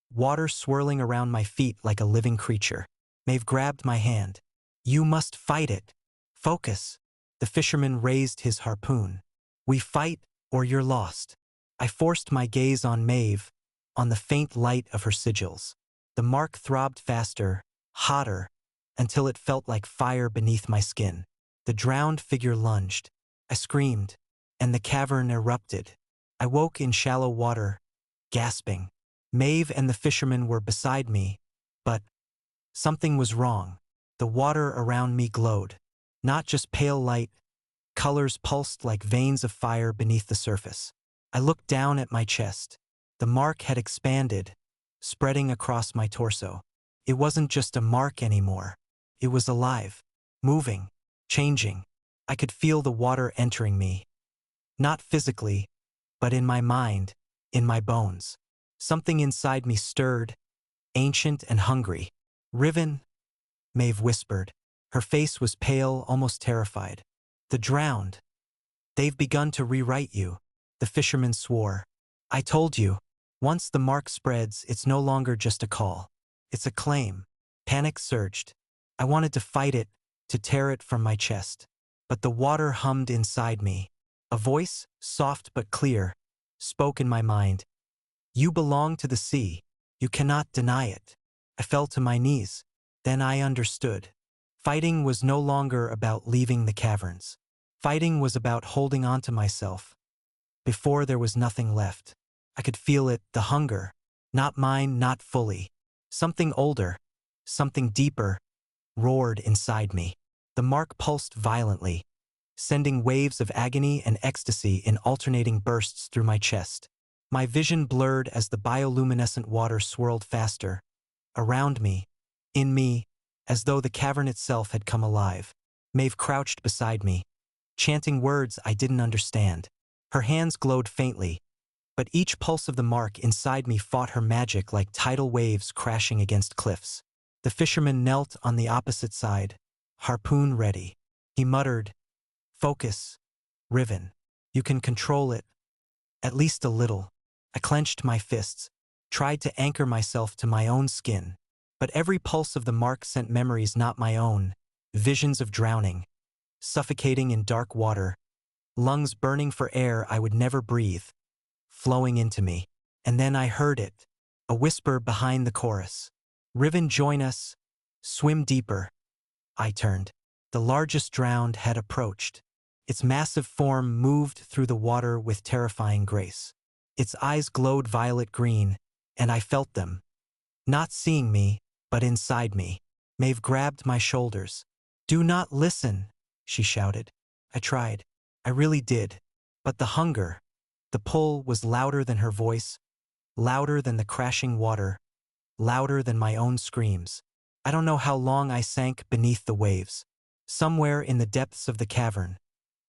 water swirling around my feet like a living creature. Maeve grabbed my hand. "You must fight it. Focus." The fisherman raised his harpoon. "We fight, or you're lost." I forced my gaze on Maeve, on the faint light of her sigils. The mark throbbed faster, hotter, until it felt like fire beneath my skin. The drowned figure lunged. I screamed, and the cavern erupted. I woke in shallow water, gasping. Maeve and the fisherman were beside me, but something was wrong. The water around me glowed. Not just pale light, colors pulsed like veins of fire beneath the surface. I looked down at my chest. The mark had expanded, spreading across my torso. It wasn't just a mark anymore. It was alive, moving, changing. I could feel the water entering me. Not physically, but in my mind, in my bones. Something inside me stirred, ancient and hungry. "Riven," Maeve whispered. Her face was pale, almost terrified. "The drowned. They've begun to rewrite you." The fisherman swore. "I told you. Once the mark spreads, it's no longer just a call. It's a claim." Panic surged. I wanted to fight it, to tear it from my chest. But the water hummed inside me. A voice, soft but clear, spoke in my mind. "You belong to the sea. You cannot deny it." I fell to my knees. Then I understood. Fighting was no longer about leaving the caverns. Fighting was about holding on to myself. Before there was nothing left. I could feel it, the hunger. Not mine, not fully. Something older, something deeper, roared inside me. The mark pulsed violently, sending waves of agony and ecstasy in alternating bursts through my chest. My vision blurred as the bioluminescent water swirled faster, around me, in me, as though the cavern itself had come alive. Maeve crouched beside me, chanting words I didn't understand. Her hands glowed faintly, but each pulse of the mark inside me fought her magic like tidal waves crashing against cliffs. The fisherman knelt on the opposite side, harpoon ready. He muttered, "Focus, Riven. You can control it, at least a little. I clenched my fists, tried to anchor myself to my own skin, but every pulse of the mark sent memories not my own, visions of drowning, suffocating in dark water, lungs burning for air I would never breathe, flowing into me. And then I heard it, a whisper behind the chorus. Riven, join us, swim deeper. I turned. The largest drowned had approached. Its massive form moved through the water with terrifying grace. Its eyes glowed violet green, and I felt them. Not seeing me, but inside me. Maeve grabbed my shoulders. Do not listen, she shouted. I tried. I really did. But the hunger, the pull was louder than her voice, louder than the crashing water, louder than my own screams. I don't know how long I sank beneath the waves. Somewhere in the depths of the cavern,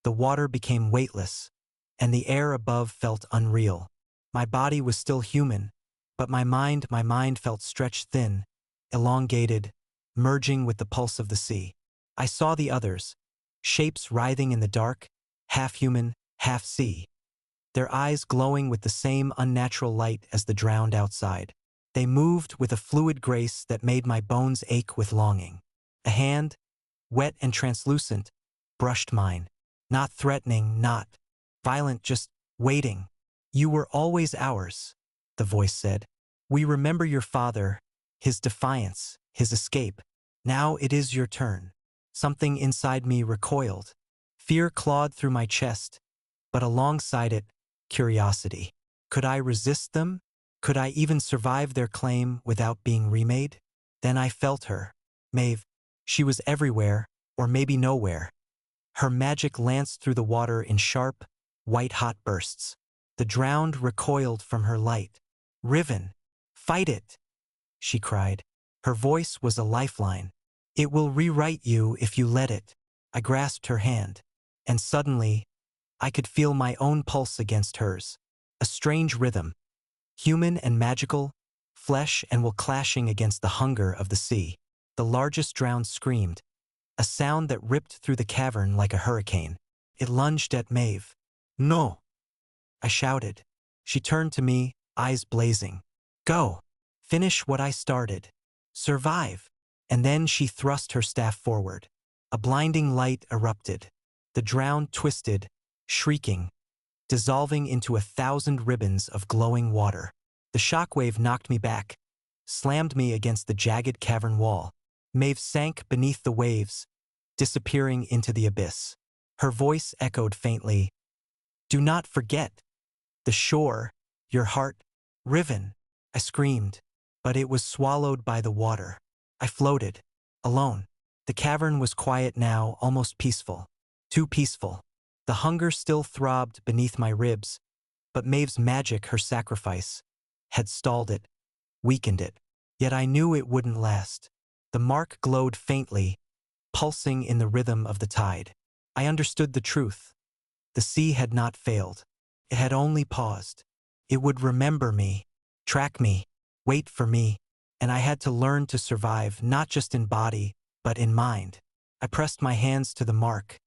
the water became weightless, and the air above felt unreal. My body was still human, but my mind felt stretched thin, elongated, merging with the pulse of the sea. I saw the others, shapes writhing in the dark, half human, half sea. Their eyes glowing with the same unnatural light as the drowned outside. They moved with a fluid grace that made my bones ache with longing. A hand, wet and translucent, brushed mine. Not threatening, not violent, just waiting. You were always ours, the voice said. We remember your father, his defiance, his escape. Now it is your turn. Something inside me recoiled. Fear clawed through my chest, but alongside it, curiosity. Could I resist them? Could I even survive their claim without being remade? Then I felt her. Maeve. She was everywhere, or maybe nowhere. Her magic lanced through the water in sharp, white-hot bursts. The drowned recoiled from her light. Riven, fight it, she cried. Her voice was a lifeline. It will rewrite you if you let it. I grasped her hand, and suddenly, I could feel my own pulse against hers. A strange rhythm, human and magical, flesh and will clashing against the hunger of the sea. The largest drowned screamed, a sound that ripped through the cavern like a hurricane. It lunged at Maeve. No! I shouted. She turned to me, eyes blazing. Go! Finish what I started. Survive! And then she thrust her staff forward. A blinding light erupted. The drowned twisted, shrieking, dissolving into 1,000 ribbons of glowing water. The shockwave knocked me back, slammed me against the jagged cavern wall. Maeve sank beneath the waves, disappearing into the abyss. Her voice echoed faintly. Do not forget. The shore, your heart, Riven. I screamed, but it was swallowed by the water. I floated, alone. The cavern was quiet now, almost peaceful. Too peaceful. The hunger still throbbed beneath my ribs, but Maeve's magic, her sacrifice, had stalled it, weakened it. Yet I knew it wouldn't last. The mark glowed faintly, pulsing in the rhythm of the tide. I understood the truth. The sea had not failed. It had only paused. It would remember me, track me, wait for me, and I had to learn to survive not just in body, but in mind. I pressed my hands to the mark,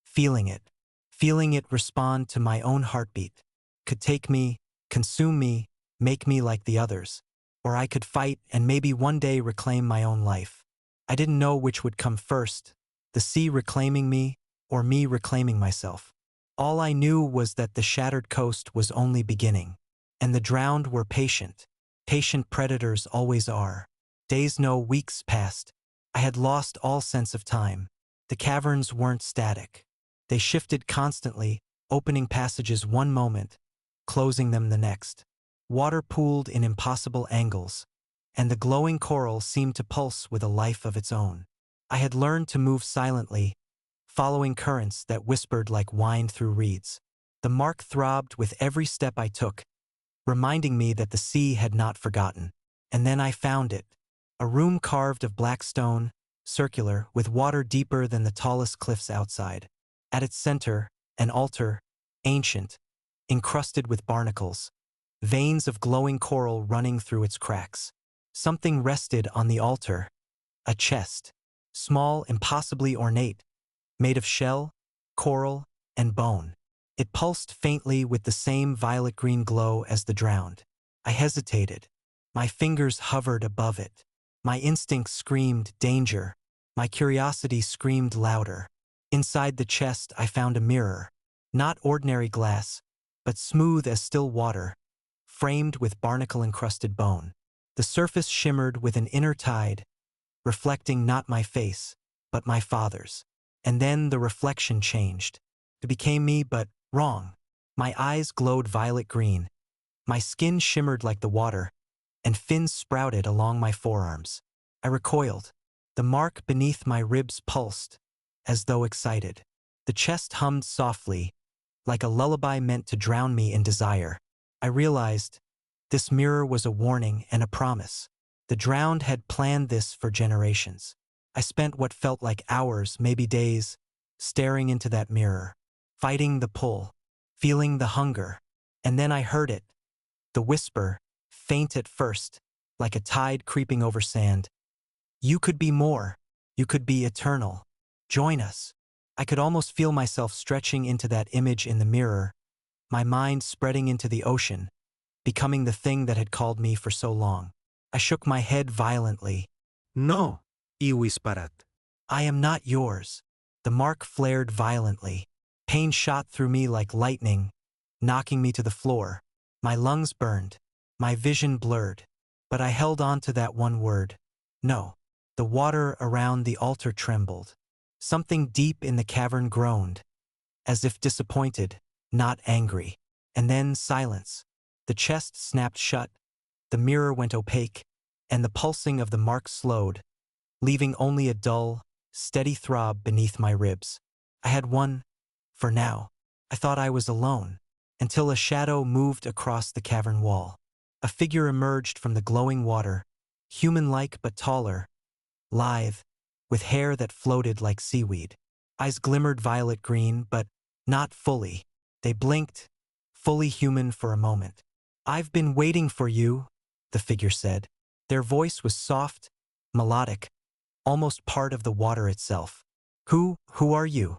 feeling it respond to my own heartbeat. Could take me, consume me, make me like the others. Or I could fight and maybe one day reclaim my own life. I didn't know which would come first, the sea reclaiming me, or me reclaiming myself. All I knew was that the shattered coast was only beginning, and the drowned were patient. Patient predators always are. Days, no, weeks passed. I had lost all sense of time. The caverns weren't static. They shifted constantly, opening passages one moment, closing them the next. Water pooled in impossible angles, and the glowing coral seemed to pulse with a life of its own. I had learned to move silently, following currents that whispered like wine through reeds. The mark throbbed with every step I took, reminding me that the sea had not forgotten. And then I found it. A room carved of black stone, circular, with water deeper than the tallest cliffs outside. At its center, an altar, ancient, encrusted with barnacles, veins of glowing coral running through its cracks. Something rested on the altar, a chest, small, impossibly ornate, made of shell, coral, and bone. It pulsed faintly with the same violet-green glow as the drowned. I hesitated. My fingers hovered above it. My instinct screamed danger. My curiosity screamed louder. Inside the chest I found a mirror. Not ordinary glass, but smooth as still water, framed with barnacle-encrusted bone. The surface shimmered with an inner tide, reflecting not my face, but my father's. And then the reflection changed. It became me, but wrong. My eyes glowed violet green. My skin shimmered like the water, and fins sprouted along my forearms. I recoiled. The mark beneath my ribs pulsed, as though excited. The chest hummed softly, like a lullaby meant to drown me in desire. I realized this mirror was a warning and a promise. The drowned had planned this for generations. I spent what felt like hours, maybe days, staring into that mirror, fighting the pull, feeling the hunger. And then I heard it, the whisper, faint at first, like a tide creeping over sand. You could be more. You could be eternal. Join us. I could almost feel myself stretching into that image in the mirror, my mind spreading into the ocean, becoming the thing that had called me for so long. I shook my head violently. No, iwisparat. I am not yours. The mark flared violently. Pain shot through me like lightning, knocking me to the floor. My lungs burned. My vision blurred. But I held on to that one word. No. The water around the altar trembled. Something deep in the cavern groaned, as if disappointed, not angry. And then silence. The chest snapped shut, the mirror went opaque, and the pulsing of the mark slowed, leaving only a dull, steady throb beneath my ribs. I had won, for now. I thought I was alone, until a shadow moved across the cavern wall. A figure emerged from the glowing water, human-like but taller, lithe, with hair that floated like seaweed. Eyes glimmered violet green, but not fully. They blinked, fully human for a moment. I've been waiting for you, the figure said. Their voice was soft, melodic, almost part of the water itself. Who are you?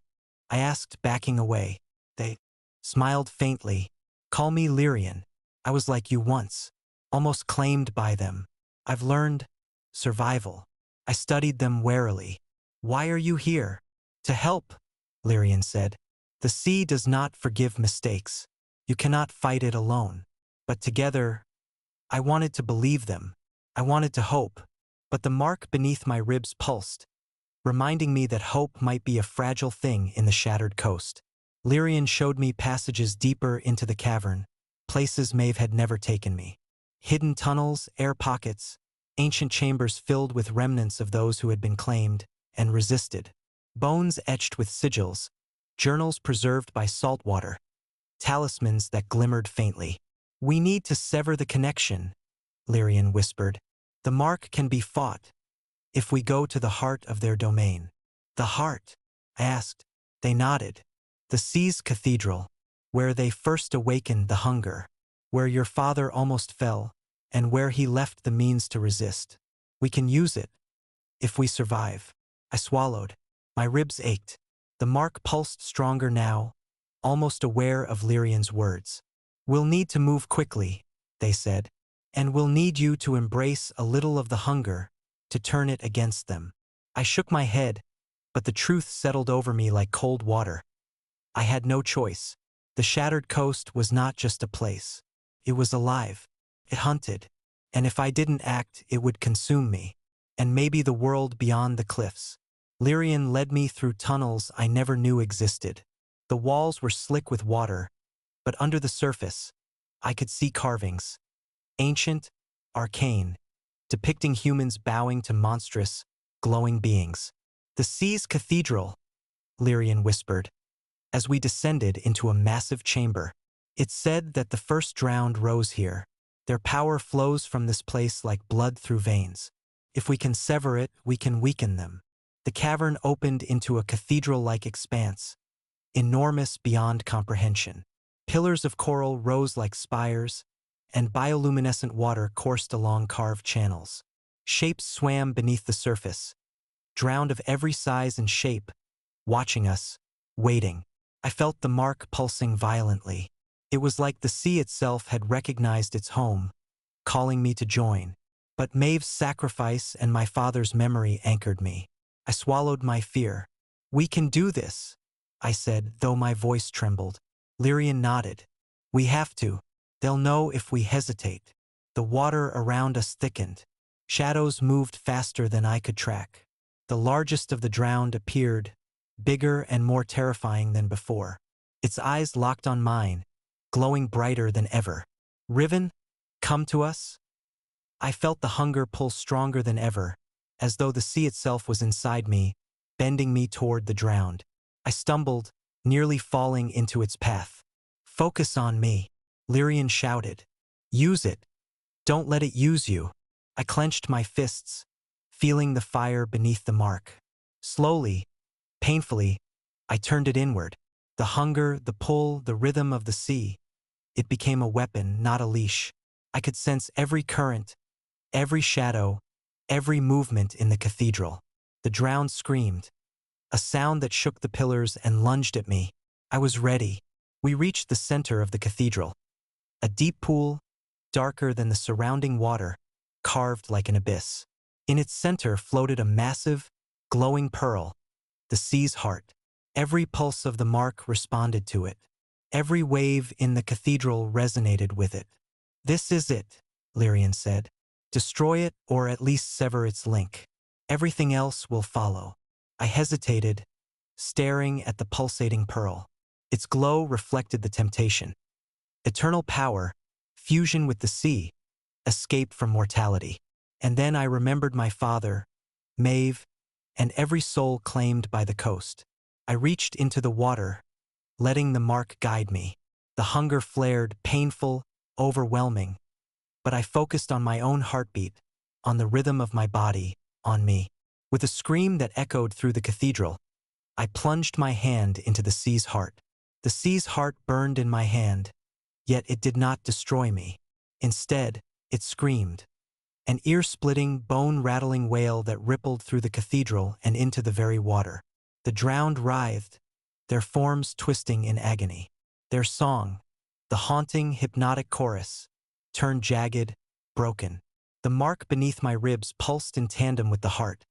I asked, backing away. They smiled faintly. Call me Lyrian. I was like you once, almost claimed by them. I've learned survival. I studied them warily. Why are you here? To help, Lyrian said. The sea does not forgive mistakes. You cannot fight it alone. But together, I wanted to believe them. I wanted to hope. But the mark beneath my ribs pulsed, reminding me that hope might be a fragile thing in the shattered coast. Lyrian showed me passages deeper into the cavern, places Maeve had never taken me. Hidden tunnels, air pockets, ancient chambers filled with remnants of those who had been claimed and resisted. Bones etched with sigils, journals preserved by salt water, talismans that glimmered faintly. We need to sever the connection, Lyrian whispered. The mark can be fought if we go to the heart of their domain. The heart? I asked. They nodded. The sea's cathedral, where they first awakened the hunger, where your father almost fell, and where he left the means to resist. We can use it, if we survive. I swallowed. My ribs ached. The mark pulsed stronger now, almost aware of Lyrian's words. We'll need to move quickly, they said, and we'll need you to embrace a little of the hunger, to turn it against them. I shook my head, but the truth settled over me like cold water. I had no choice. The shattered coast was not just a place. It was alive. It hunted. And if I didn't act, it would consume me. And maybe the world beyond the cliffs. Lyrian led me through tunnels I never knew existed. The walls were slick with water, but under the surface, I could see carvings. Ancient, arcane, depicting humans bowing to monstrous, glowing beings. The sea's cathedral, Lyrian whispered, as we descended into a massive chamber. It's said that the first drowned rose here. Their power flows from this place like blood through veins. If we can sever it, we can weaken them. The cavern opened into a cathedral-like expanse, enormous beyond comprehension. Pillars of coral rose like spires, and bioluminescent water coursed along carved channels. Shapes swam beneath the surface, drowned of every size and shape, watching us, waiting. I felt the mark pulsing violently. It was like the sea itself had recognized its home, calling me to join. But Maeve's sacrifice and my father's memory anchored me. I swallowed my fear. "We can do this," I said, though my voice trembled. Lyrian nodded. "We have to. They'll know if we hesitate." The water around us thickened. Shadows moved faster than I could track. The largest of the drowned appeared, bigger and more terrifying than before. Its eyes locked on mine, glowing brighter than ever. "Riven, come to us?" I felt the hunger pull stronger than ever, as though the sea itself was inside me, bending me toward the drowned. I stumbled, nearly falling into its path. "Focus on me," Lyrian shouted. "Use it. Don't let it use you." I clenched my fists, feeling the fire beneath the mark. Slowly, painfully, I turned it inward. The hunger, the pull, the rhythm of the sea. It became a weapon, not a leash. I could sense every current, every shadow, every movement in the cathedral. The drowned screamed, a sound that shook the pillars and lunged at me. I was ready. We reached the center of the cathedral. A deep pool, darker than the surrounding water, carved like an abyss. In its center floated a massive, glowing pearl, the sea's heart. Every pulse of the mark responded to it. Every wave in the cathedral resonated with it. "This is it," Lyrian said. "Destroy it or at least sever its link. Everything else will follow." I hesitated, staring at the pulsating pearl. Its glow reflected the temptation. Eternal power, fusion with the sea, escape from mortality. And then I remembered my father, Maeve, and every soul claimed by the coast. I reached into the water, letting the mark guide me. The hunger flared, painful, overwhelming. But I focused on my own heartbeat, on the rhythm of my body, on me. With a scream that echoed through the cathedral, I plunged my hand into the sea's heart. The sea's heart burned in my hand, yet it did not destroy me. Instead, it screamed, an ear-splitting, bone-rattling wail that rippled through the cathedral and into the very water. The drowned writhed, their forms twisting in agony. Their song, the haunting, hypnotic chorus, turned jagged, broken. The mark beneath my ribs pulsed in tandem with the heart,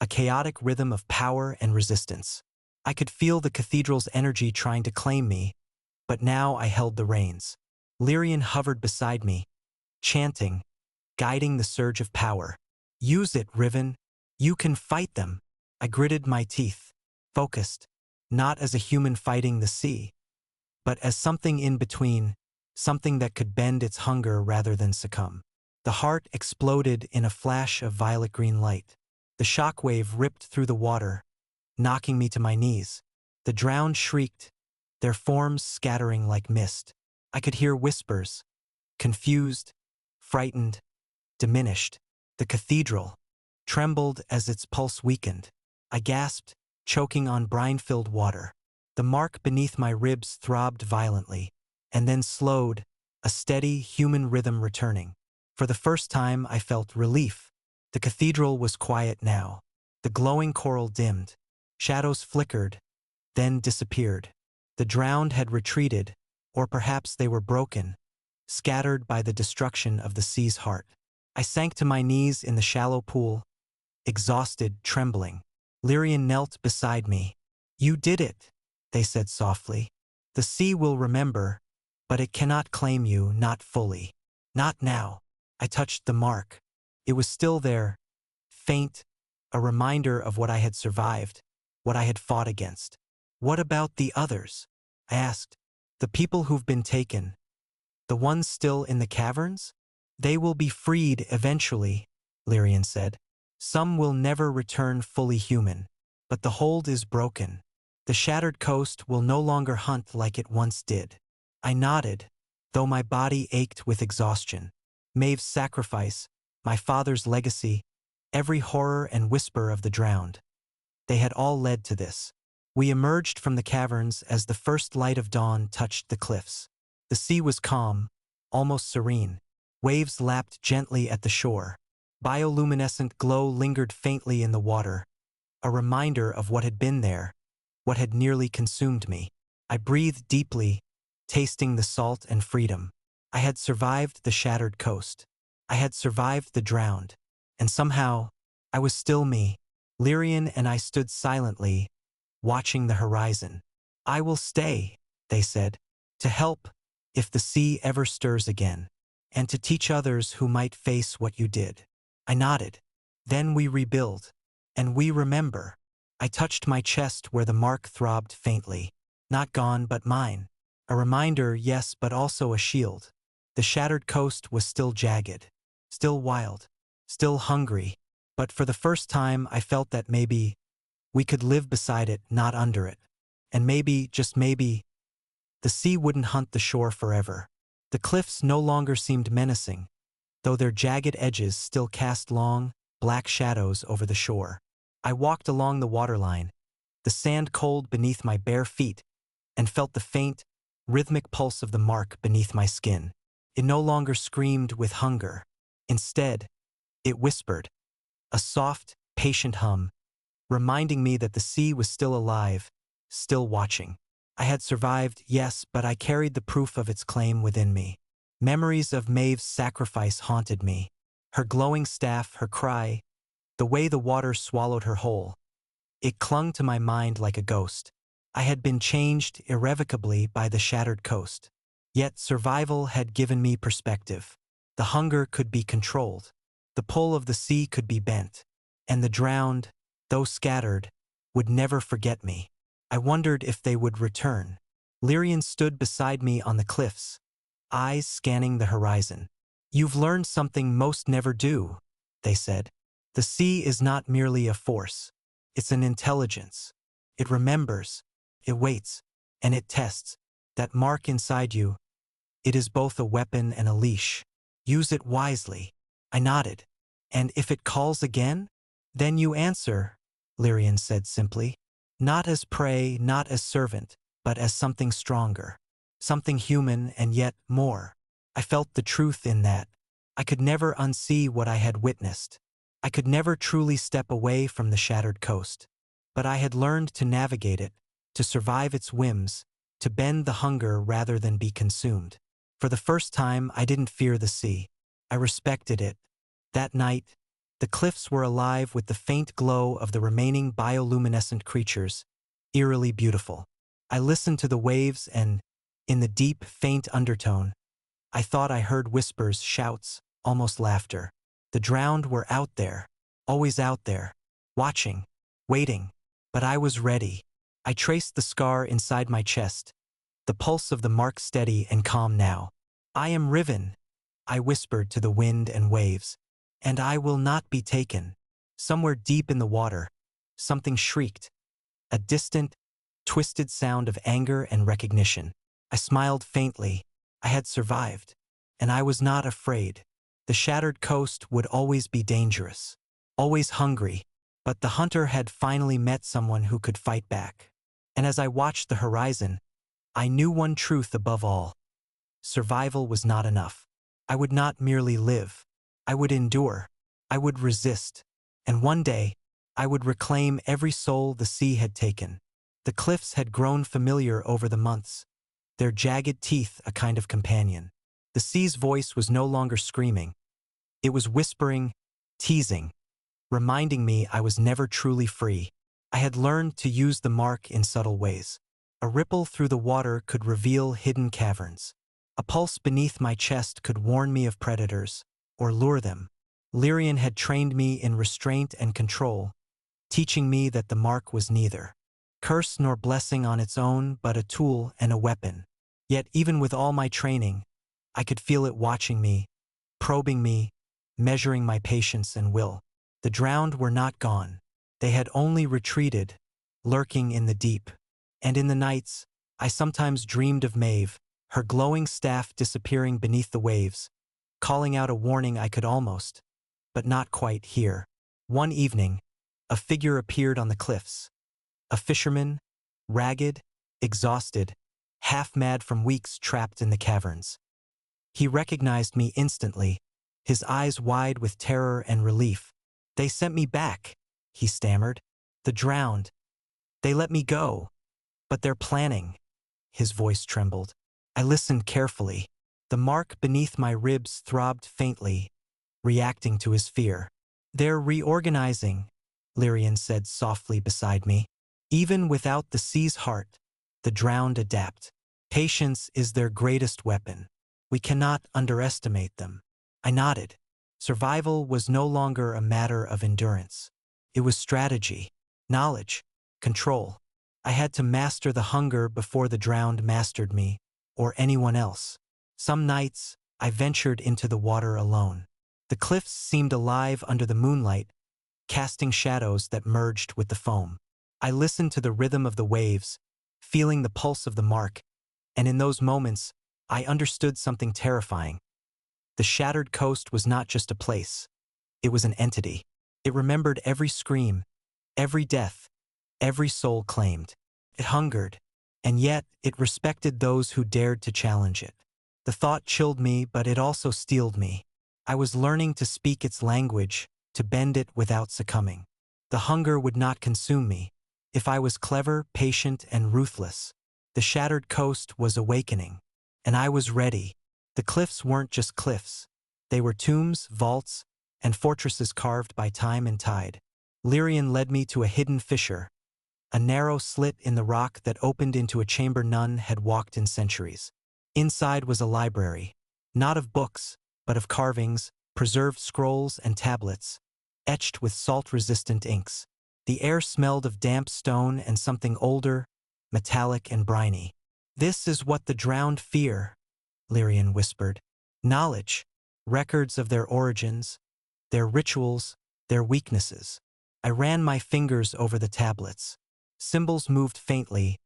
a chaotic rhythm of power and resistance. I could feel the cathedral's energy trying to claim me, but now I held the reins. Lyrian hovered beside me, chanting, guiding the surge of power. "Use it, Riven. You can fight them." I gritted my teeth, focused, not as a human fighting the sea, but as something in between, something that could bend its hunger rather than succumb. The heart exploded in a flash of violet-green light. The shockwave ripped through the water, knocking me to my knees. The drowned shrieked, their forms scattering like mist. I could hear whispers, confused, frightened, diminished. The cathedral trembled as its pulse weakened. I gasped, choking on brine-filled water. The mark beneath my ribs throbbed violently, and then slowed, a steady, human rhythm returning. For the first time, I felt relief. The cathedral was quiet now. The glowing coral dimmed. Shadows flickered, then disappeared. The drowned had retreated, or perhaps they were broken, scattered by the destruction of the sea's heart. I sank to my knees in the shallow pool, exhausted, trembling. Lyrian knelt beside me. "You did it," they said softly. "The sea will remember, but it cannot claim you, not fully. Not now." I touched the mark. It was still there, faint, a reminder of what I had survived, what I had fought against. "What about the others?" I asked. "The people who've been taken, the ones still in the caverns?" "They will be freed eventually," Lyrian said. "Some will never return fully human, but the hold is broken. The shattered coast will no longer hunt like it once did." I nodded, though my body ached with exhaustion. Maeve's sacrifice, my father's legacy, every horror and whisper of the drowned. They had all led to this. We emerged from the caverns as the first light of dawn touched the cliffs. The sea was calm, almost serene. Waves lapped gently at the shore. Bioluminescent glow lingered faintly in the water, a reminder of what had been there, what had nearly consumed me. I breathed deeply, tasting the salt and freedom. I had survived the shattered coast. I had survived the drowned. And somehow, I was still me. Lyrian and I stood silently, watching the horizon. I will stay, they said, to help if the sea ever stirs again, and to teach others who might face what you did. I nodded. Then we rebuild. And we remember. I touched my chest where the mark throbbed faintly. Not gone, but mine. A reminder, yes, but also a shield. The shattered coast was still jagged, still wild, still hungry, but for the first time I felt that maybe we could live beside it, not under it. And maybe, just maybe, the sea wouldn't hunt the shore forever. The cliffs no longer seemed menacing, though their jagged edges still cast long, black shadows over the shore. I walked along the waterline, the sand cold beneath my bare feet, and felt the faint, rhythmic pulse of the mark beneath my skin. It no longer screamed with hunger. Instead, it whispered, a soft, patient hum, reminding me that the sea was still alive, still watching. I had survived, yes, but I carried the proof of its claim within me. Memories of Maeve's sacrifice haunted me. Her glowing staff, her cry, the way the water swallowed her whole. It clung to my mind like a ghost. I had been changed irrevocably by the shattered coast. Yet survival had given me perspective. The hunger could be controlled. The pull of the sea could be bent. And the drowned, though scattered, would never forget me. I wondered if they would return. Lyrian stood beside me on the cliffs, eyes scanning the horizon. You've learned something most never do, they said. The sea is not merely a force. It's an intelligence. It remembers, it waits, and it tests. That mark inside you, it is both a weapon and a leash. Use it wisely. I nodded. And if it calls again? Then you answer, Lyrian said simply. Not as prey, not as servant, but as something stronger. Something human and yet more. I felt the truth in that. I could never unsee what I had witnessed. I could never truly step away from the shattered coast. But I had learned to navigate it, to survive its whims, to bend the hunger rather than be consumed. For the first time, I didn't fear the sea. I respected it. That night, the cliffs were alive with the faint glow of the remaining bioluminescent creatures, eerily beautiful. I listened to the waves and, in the deep, faint undertone, I thought I heard whispers, shouts, almost laughter. The drowned were out there, always out there, watching, waiting. But I was ready. I traced the scar inside my chest, the pulse of the mark steady and calm now. I am Riven, I whispered to the wind and waves, and I will not be taken. Somewhere deep in the water, something shrieked, a distant, twisted sound of anger and recognition. I smiled faintly. I had survived, and I was not afraid. The shattered coast would always be dangerous, always hungry, but the hunter had finally met someone who could fight back. And as I watched the horizon, I knew one truth above all. Survival was not enough. I would not merely live. I would endure. I would resist. And one day, I would reclaim every soul the sea had taken. The cliffs had grown familiar over the months, their jagged teeth a kind of companion. The sea's voice was no longer screaming. It was whispering, teasing, reminding me I was never truly free. I had learned to use the mark in subtle ways. A ripple through the water could reveal hidden caverns. A pulse beneath my chest could warn me of predators, or lure them. Lyrian had trained me in restraint and control, teaching me that the mark was neither curse nor blessing on its own, but a tool and a weapon. Yet even with all my training, I could feel it watching me, probing me, measuring my patience and will. The drowned were not gone. They had only retreated, lurking in the deep. And in the nights, I sometimes dreamed of Maeve, her glowing staff disappearing beneath the waves, calling out a warning I could almost, but not quite hear. One evening, a figure appeared on the cliffs. A fisherman, ragged, exhausted, half-mad from weeks trapped in the caverns. He recognized me instantly, his eyes wide with terror and relief. They sent me back, he stammered. The drowned. They let me go. But they're planning. his voice trembled. I listened carefully. The mark beneath my ribs throbbed faintly, reacting to his fear. "They're reorganizing," Lyrian said softly beside me. "Even without the sea's heart, the drowned adapt. Patience is their greatest weapon. We cannot underestimate them." I nodded. Survival was no longer a matter of endurance. It was strategy, knowledge, control. I had to master the hunger before the drowned mastered me, or anyone else. Some nights, I ventured into the water alone. The cliffs seemed alive under the moonlight, casting shadows that merged with the foam. I listened to the rhythm of the waves, feeling the pulse of the mark, and in those moments, I understood something terrifying. The shattered coast was not just a place. It was an entity. It remembered every scream, every death, every soul claimed. It hungered, and yet it respected those who dared to challenge it. The thought chilled me, but it also steeled me. I was learning to speak its language, to bend it without succumbing. The hunger would not consume me. If I was clever, patient, and ruthless, the shattered coast was awakening. And I was ready. The cliffs weren't just cliffs. They were tombs, vaults, and fortresses carved by time and tide. Lyrian led me to a hidden fissure, a narrow slit in the rock that opened into a chamber none had walked in centuries. Inside was a library, not of books, but of carvings, preserved scrolls, and tablets, etched with salt-resistant inks. The air smelled of damp stone and something older, metallic and briny. "This is what the drowned fear," Lyrian whispered. "Knowledge, records of their origins, their rituals, their weaknesses." I ran my fingers over the tablets. Symbols moved faintly,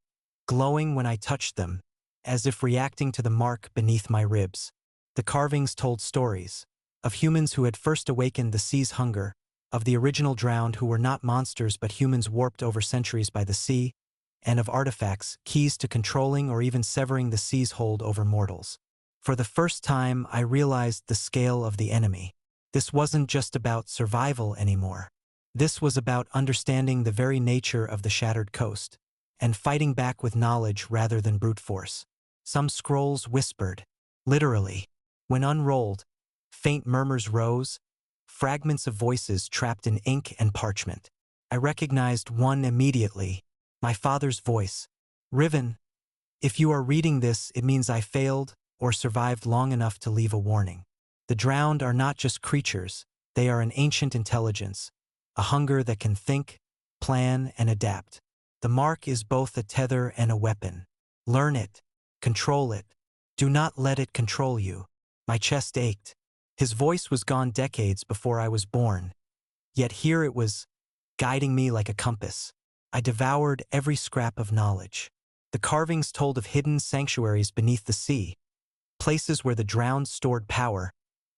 glowing when I touched them, as if reacting to the mark beneath my ribs. The carvings told stories of humans who had first awakened the sea's hunger, of the original drowned who were not monsters but humans warped over centuries by the sea, and of artifacts, keys to controlling or even severing the sea's hold over mortals. For the first time, I realized the scale of the enemy. This wasn't just about survival anymore. This was about understanding the very nature of the shattered coast, and fighting back with knowledge rather than brute force. Some scrolls whispered, literally. When unrolled, faint murmurs rose, fragments of voices trapped in ink and parchment. I recognized one immediately, my father's voice. "Riven, if you are reading this, it means I failed or survived long enough to leave a warning. The drowned are not just creatures, they are an ancient intelligence, a hunger that can think, plan, and adapt. The mark is both a tether and a weapon. Learn it, control it. Do not let it control you." My chest ached. His voice was gone decades before I was born, yet here it was, guiding me like a compass. I devoured every scrap of knowledge. The carvings told of hidden sanctuaries beneath the sea, places where the drowned stored power,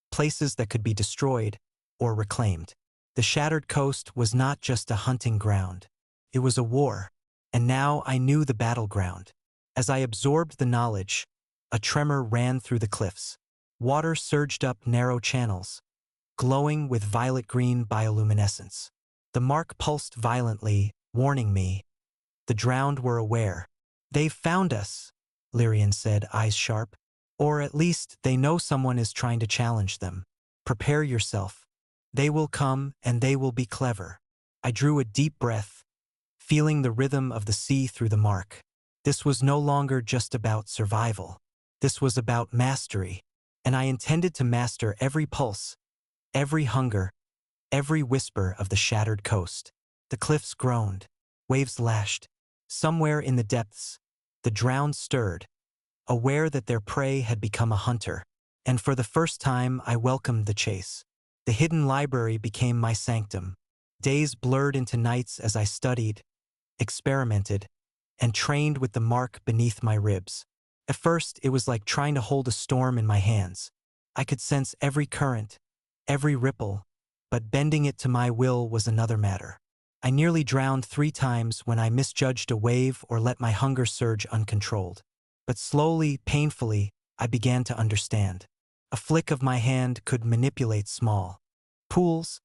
places that could be destroyed or reclaimed. The shattered coast was not just a hunting ground. It was a war, and now I knew the battleground. As I absorbed the knowledge, a tremor ran through the cliffs. Water surged up narrow channels, glowing with violet-green bioluminescence. The mark pulsed violently, warning me. The drowned were aware. "They've found us," Lyrian said, eyes sharp. "Or at least they know someone is trying to challenge them. Prepare yourself. They will come and they will be clever." I drew a deep breath, feeling the rhythm of the sea through the mark. This was no longer just about survival. This was about mastery. And I intended to master every pulse, every hunger, every whisper of the shattered coast. The cliffs groaned, waves lashed. Somewhere in the depths, the drowned stirred, aware that their prey had become a hunter. And for the first time, I welcomed the chase. The hidden library became my sanctum. Days blurred into nights as I studied, experimented, and trained with the mark beneath my ribs. At first, it was like trying to hold a storm in my hands. I could sense every current, every ripple, but bending it to my will was another matter. I nearly drowned 3 times when I misjudged a wave or let my hunger surge uncontrolled. But slowly, painfully, I began to understand. A flick of my hand could manipulate small pools,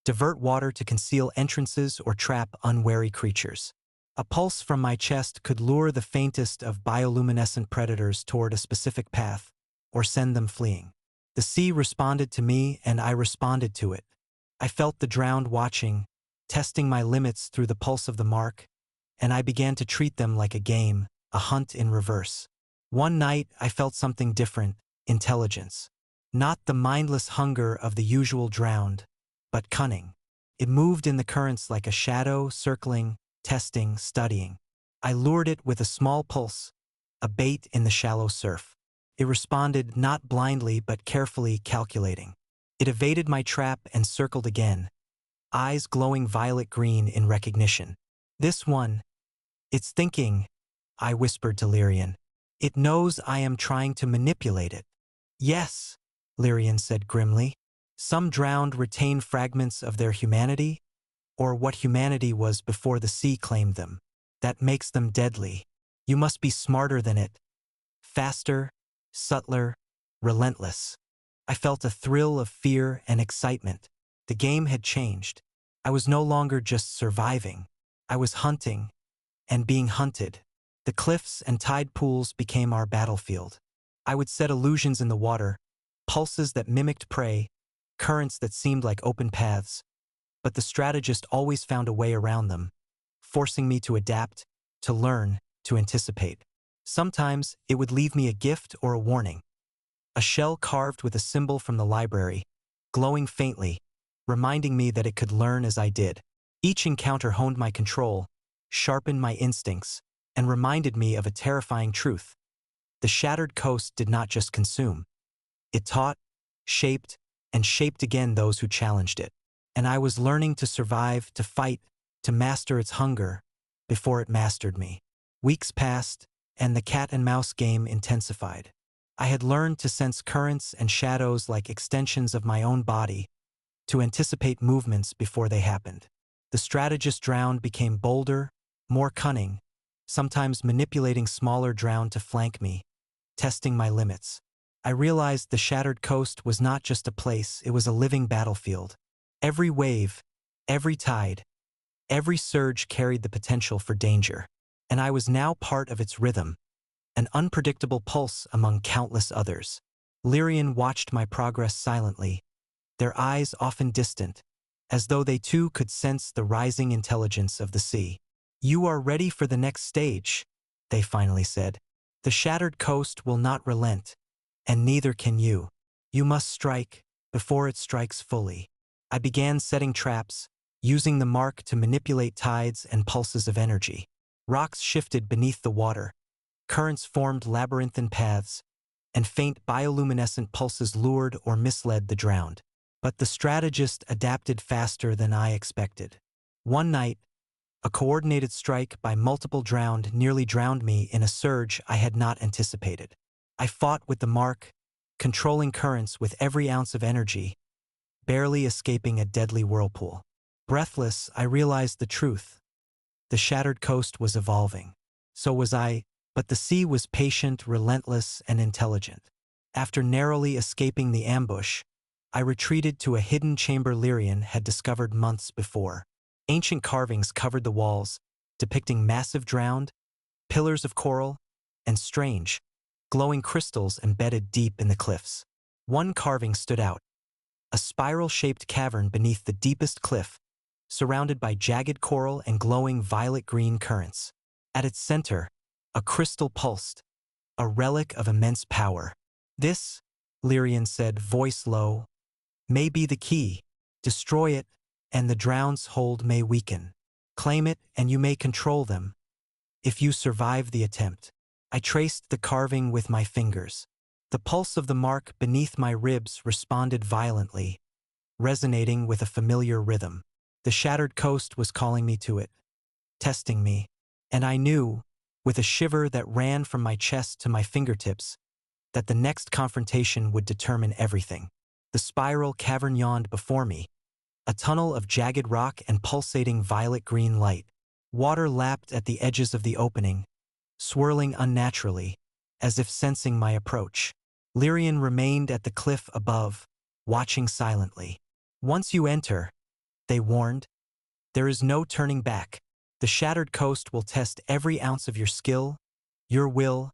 divert water to conceal entrances or trap unwary creatures. A pulse from my chest could lure the faintest of bioluminescent predators toward a specific path, or send them fleeing. The sea responded to me, and I responded to it. I felt the drowned watching, testing my limits through the pulse of the mark, and I began to treat them like a game, a hunt in reverse. One night, I felt something different: intelligence. Not the mindless hunger of the usual drowned, but cunning. It moved in the currents like a shadow, circling, testing, studying. I lured it with a small pulse, a bait in the shallow surf. It responded not blindly but carefully calculating. It evaded my trap and circled again, eyes glowing violet green in recognition. This one, it's thinking, I whispered to Lyrian. It knows I am trying to manipulate it. Yes, Lyrian said grimly. Some drowned retain fragments of their humanity, or what humanity was before the sea claimed them. That makes them deadly. You must be smarter than it. Faster, subtler, relentless. I felt a thrill of fear and excitement. The game had changed. I was no longer just surviving. I was hunting, and being hunted. The cliffs and tide pools became our battlefield. I would set illusions in the water, pulses that mimicked prey, currents that seemed like open paths, but the strategist always found a way around them, forcing me to adapt, to learn, to anticipate. Sometimes it would leave me a gift or a warning. A shell carved with a symbol from the library, glowing faintly, reminding me that it could learn as I did. Each encounter honed my control, sharpened my instincts, and reminded me of a terrifying truth. The shattered coast did not just consume. It taught, shaped, and shaped again those who challenged it. And I was learning to survive, to fight, to master its hunger, before it mastered me. Weeks passed, and the cat and mouse game intensified. I had learned to sense currents and shadows like extensions of my own body, to anticipate movements before they happened. The strategist drowned became bolder, more cunning, sometimes manipulating smaller drowned to flank me, testing my limits. I realized the shattered coast was not just a place, it was a living battlefield. Every wave, every tide, every surge carried the potential for danger, and I was now part of its rhythm, an unpredictable pulse among countless others. Lyrian watched my progress silently, their eyes often distant, as though they too could sense the rising intelligence of the sea. "You are ready for the next stage," they finally said. "The shattered coast will not relent, and neither can you. You must strike before it strikes fully." I began setting traps, using the mark to manipulate tides and pulses of energy. Rocks shifted beneath the water, currents formed labyrinthine paths, and faint bioluminescent pulses lured or misled the drowned. But the strategist adapted faster than I expected. One night, a coordinated strike by multiple drowned nearly drowned me in a surge I had not anticipated. I fought with the mark, controlling currents with every ounce of energy, barely escaping a deadly whirlpool. Breathless, I realized the truth. The shattered coast was evolving. So was I, but the sea was patient, relentless, and intelligent. After narrowly escaping the ambush, I retreated to a hidden chamber Lyrian had discovered months before. Ancient carvings covered the walls, depicting massive drowned, pillars of coral, and strange, glowing crystals embedded deep in the cliffs. One carving stood out, a spiral-shaped cavern beneath the deepest cliff, surrounded by jagged coral and glowing violet-green currents. At its center, a crystal pulsed, a relic of immense power. "This," Lyrian said, voice low, "may be the key. Destroy it, and the drowned's hold may weaken. Claim it, and you may control them, if you survive the attempt." I traced the carving with my fingers. The pulse of the mark beneath my ribs responded violently, resonating with a familiar rhythm. The shattered coast was calling me to it, testing me, and I knew, with a shiver that ran from my chest to my fingertips, that the next confrontation would determine everything. The spiral cavern yawned before me, a tunnel of jagged rock and pulsating violet-green light. Water lapped at the edges of the opening, swirling unnaturally, as if sensing my approach. Lyrian remained at the cliff above, watching silently. "Once you enter," they warned, "there is no turning back." The shattered coast will test every ounce of your skill, your will,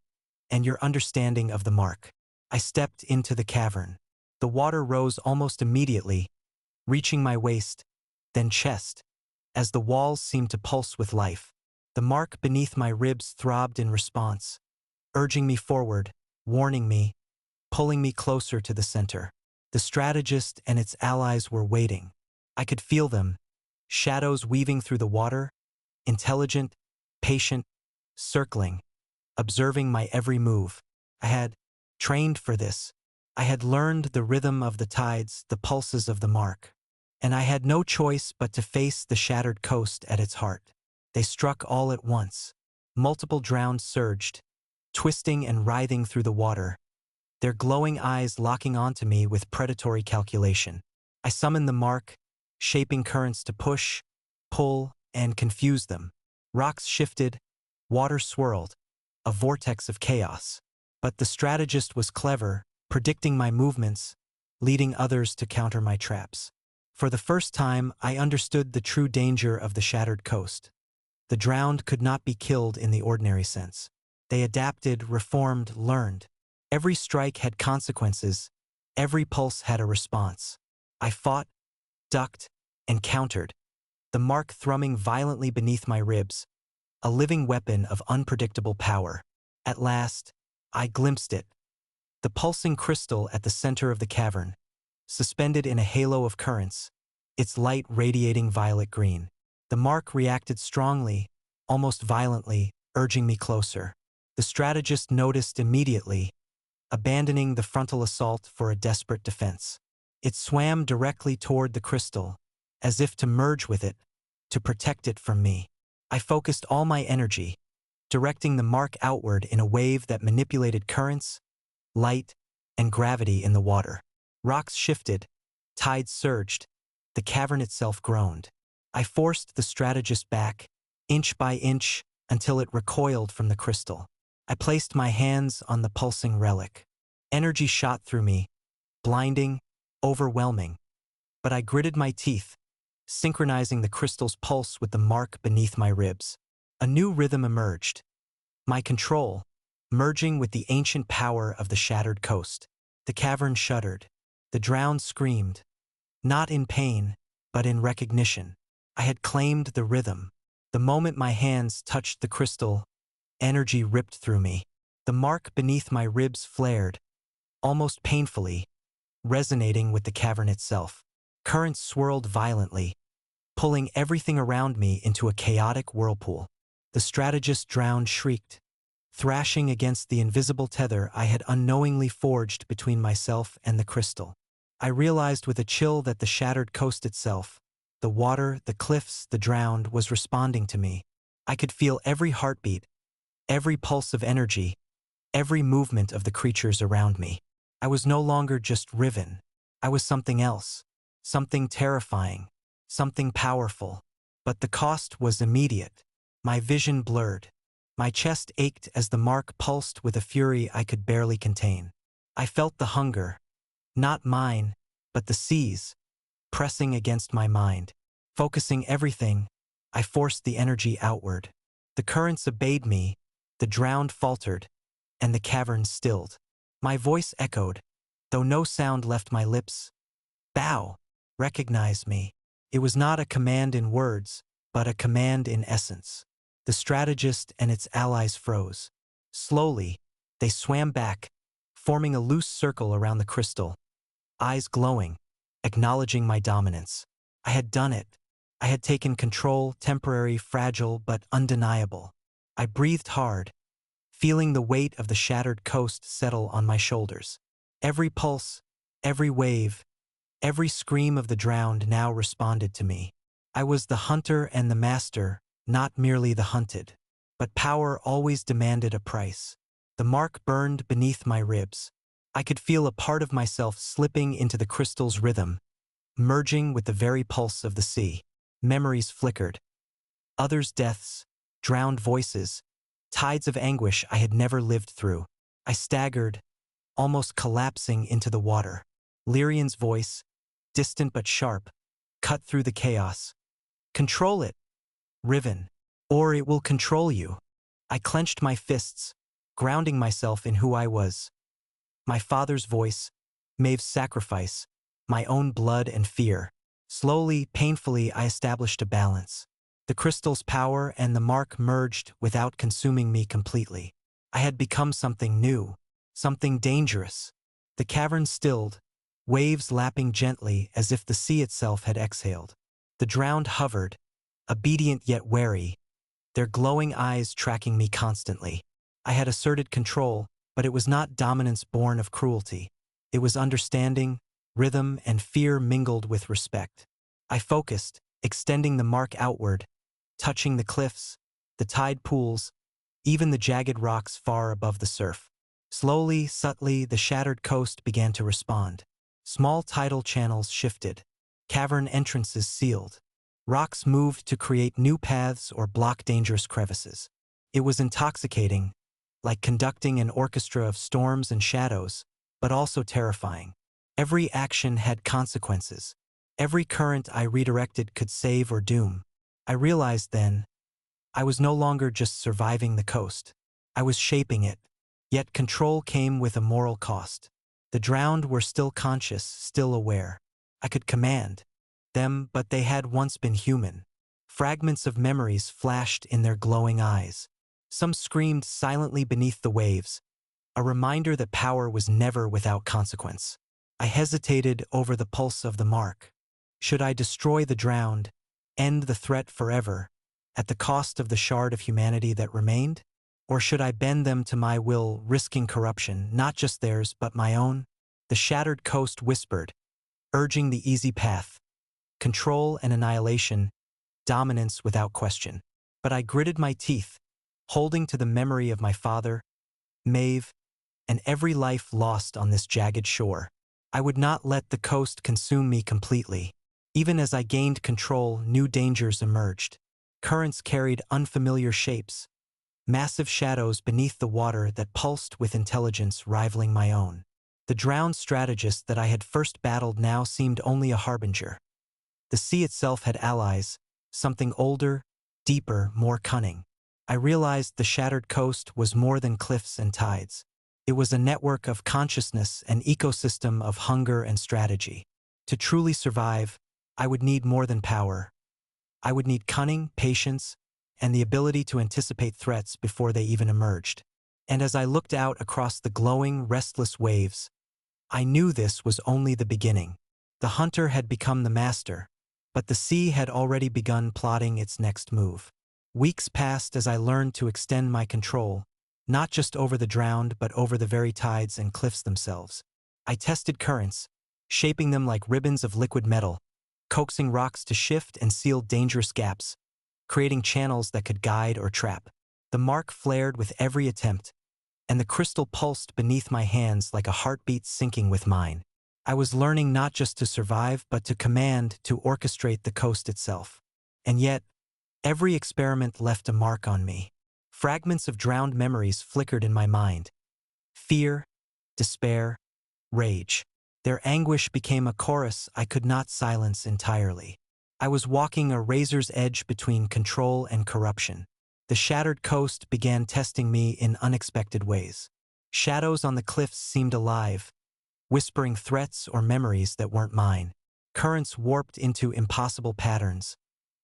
and your understanding of the mark. I stepped into the cavern. The water rose almost immediately, reaching my waist, then chest, as the walls seemed to pulse with life. The mark beneath my ribs throbbed in response, urging me forward, warning me, pulling me closer to the center. The strategist and its allies were waiting. I could feel them, shadows weaving through the water, intelligent, patient, circling, observing my every move. I had trained for this. I had learned the rhythm of the tides, the pulses of the mark. And I had no choice but to face the shattered coast at its heart. They struck all at once. Multiple drowns surged, twisting and writhing through the water, their glowing eyes locking onto me with predatory calculation. I summoned the mark, shaping currents to push, pull, and confuse them. Rocks shifted, water swirled, a vortex of chaos. But the strategist was clever, predicting my movements, leading others to counter my traps. For the first time, I understood the true danger of the shattered coast. The drowned could not be killed in the ordinary sense. They adapted, reformed, learned. Every strike had consequences. Every pulse had a response. I fought, ducked, and countered, the mark thrumming violently beneath my ribs, a living weapon of unpredictable power. At last, I glimpsed it. The pulsing crystal at the center of the cavern, suspended in a halo of currents, its light radiating violet green. The mark reacted strongly, almost violently, urging me closer. The strategist noticed immediately, abandoning the frontal assault for a desperate defense. It swam directly toward the crystal, as if to merge with it, to protect it from me. I focused all my energy, directing the mark outward in a wave that manipulated currents, light, and gravity in the water. Rocks shifted, tides surged, the cavern itself groaned. I forced the strategist back, inch by inch, until it recoiled from the crystal. I placed my hands on the pulsing relic. Energy shot through me, blinding, overwhelming. But I gritted my teeth, synchronizing the crystal's pulse with the mark beneath my ribs. A new rhythm emerged. My control, merging with the ancient power of the shattered coast. The cavern shuddered. The drowned screamed, not in pain, but in recognition. I had claimed the rhythm. The moment my hands touched the crystal, energy ripped through me. The mark beneath my ribs flared, almost painfully, resonating with the cavern itself. Currents swirled violently, pulling everything around me into a chaotic whirlpool. The strategist drowned shrieked, thrashing against the invisible tether I had unknowingly forged between myself and the crystal. I realized with a chill that the shattered coast itself, the water, the cliffs, the drowned, was responding to me. I could feel every heartbeat, every pulse of energy, every movement of the creatures around me. I was no longer just Riven. I was something else, something terrifying, something powerful. But the cost was immediate. My vision blurred. My chest ached as the mark pulsed with a fury I could barely contain. I felt the hunger, not mine, but the seas, pressing against my mind. Focusing everything, I forced the energy outward. The currents obeyed me, the drowned faltered, and the cavern stilled. My voice echoed, though no sound left my lips. Bow, recognize me. It was not a command in words, but a command in essence. The strategist and its allies froze. Slowly, they swam back, forming a loose circle around the crystal, eyes glowing, acknowledging my dominance. I had done it. I had taken control, temporary, fragile, but undeniable. I breathed hard, feeling the weight of the shattered coast settle on my shoulders. Every pulse, every wave, every scream of the drowned now responded to me. I was the hunter and the master, not merely the hunted. But power always demanded a price. The mark burned beneath my ribs. I could feel a part of myself slipping into the crystal's rhythm, merging with the very pulse of the sea. Memories flickered. Others' deaths, drowned voices, tides of anguish I had never lived through. I staggered, almost collapsing into the water. Lyrian's voice, distant but sharp, cut through the chaos. Control it, Riven. or it will control you. I clenched my fists, grounding myself in who I was. My father's voice, Maeve's sacrifice, my own blood and fear. Slowly, painfully, I established a balance. The crystal's power and the mark merged without consuming me completely. I had become something new, something dangerous. The cavern stilled, waves lapping gently as if the sea itself had exhaled. The drowned hovered, obedient yet wary, their glowing eyes tracking me constantly. I had asserted control, but it was not dominance born of cruelty. It was understanding, rhythm, and fear mingled with respect. I focused, extending the mark outward, touching the cliffs, the tide pools, even the jagged rocks far above the surf. Slowly, subtly, the shattered coast began to respond. Small tidal channels shifted. Cavern entrances sealed. Rocks moved to create new paths or block dangerous crevices. It was intoxicating, like conducting an orchestra of storms and shadows, but also terrifying. Every action had consequences. Every current I redirected could save or doom. I realized then, I was no longer just surviving the coast. I was shaping it. Yet control came with a moral cost. The drowned were still conscious, still aware. I could command them, but they had once been human. Fragments of memories flashed in their glowing eyes. Some screamed silently beneath the waves, a reminder that power was never without consequence. I hesitated over the pulse of the mark. Should I destroy the drowned, end the threat forever, at the cost of the shard of humanity that remained? Or should I bend them to my will, risking corruption, not just theirs but my own? The shattered coast whispered, urging the easy path. Control and annihilation, dominance without question. But I gritted my teeth, holding to the memory of my father, Maeve, and every life lost on this jagged shore. I would not let the coast consume me completely. Even as I gained control, new dangers emerged. Currents carried unfamiliar shapes, massive shadows beneath the water that pulsed with intelligence rivaling my own. The drowned strategist that I had first battled now seemed only a harbinger. The sea itself had allies, something older, deeper, more cunning. I realized the shattered coast was more than cliffs and tides. It was a network of consciousness, an ecosystem of hunger and strategy. To truly survive, I would need more than power. I would need cunning, patience, and the ability to anticipate threats before they even emerged. And as I looked out across the glowing, restless waves, I knew this was only the beginning. The hunter had become the master, but the sea had already begun plotting its next move. Weeks passed as I learned to extend my control, not just over the drowned but over the very tides and cliffs themselves. I tested currents, shaping them like ribbons of liquid metal, coaxing rocks to shift and sealed dangerous gaps, creating channels that could guide or trap. The mark flared with every attempt, and the crystal pulsed beneath my hands like a heartbeat syncing with mine. I was learning not just to survive but to command, to orchestrate the coast itself. And yet, every experiment left a mark on me. Fragments of drowned memories flickered in my mind. Fear, despair, rage. Their anguish became a chorus I could not silence entirely. I was walking a razor's edge between control and corruption. The shattered coast began testing me in unexpected ways. Shadows on the cliffs seemed alive, whispering threats or memories that weren't mine. Currents warped into impossible patterns,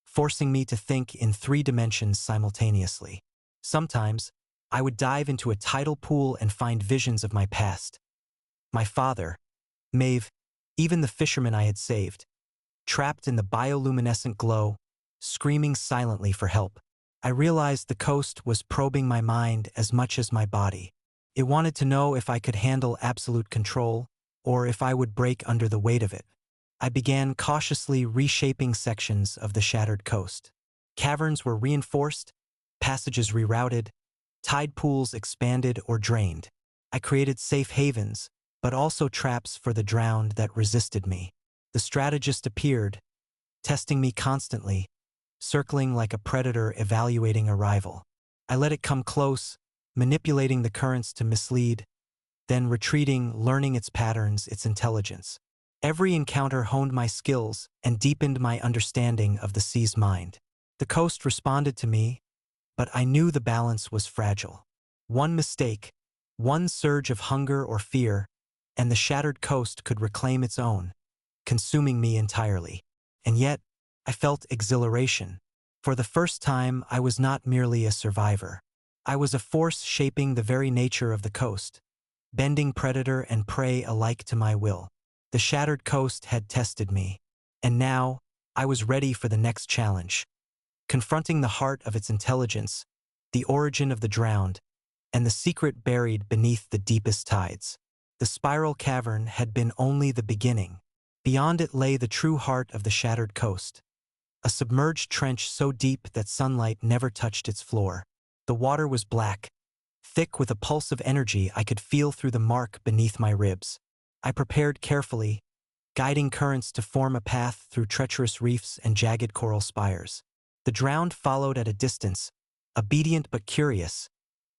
forcing me to think in 3 dimensions simultaneously. Sometimes, I would dive into a tidal pool and find visions of my past. My father, Maeve, even the fisherman I had saved, trapped in the bioluminescent glow, screaming silently for help. I realized the coast was probing my mind as much as my body. It wanted to know if I could handle absolute control, or if I would break under the weight of it. I began cautiously reshaping sections of the shattered coast. Caverns were reinforced, passages rerouted, tide pools expanded or drained. I created safe havens, but also traps for the drowned that resisted me. The strategist appeared, testing me constantly, circling like a predator evaluating a rival. I let it come close, manipulating the currents to mislead, then retreating, learning its patterns, its intelligence. Every encounter honed my skills and deepened my understanding of the sea's mind. The coast responded to me, but I knew the balance was fragile. One mistake, one surge of hunger or fear, and the shattered coast could reclaim its own, consuming me entirely. And yet, I felt exhilaration. For the first time, I was not merely a survivor. I was a force shaping the very nature of the coast, bending predator and prey alike to my will. The shattered coast had tested me, and now I was ready for the next challenge, confronting the heart of its intelligence, the origin of the drowned, and the secret buried beneath the deepest tides. The spiral cavern had been only the beginning. Beyond it lay the true heart of the shattered coast, a submerged trench so deep that sunlight never touched its floor. The water was black, thick with a pulse of energy I could feel through the mark beneath my ribs. I prepared carefully, guiding currents to form a path through treacherous reefs and jagged coral spires. The drowned followed at a distance, obedient but curious,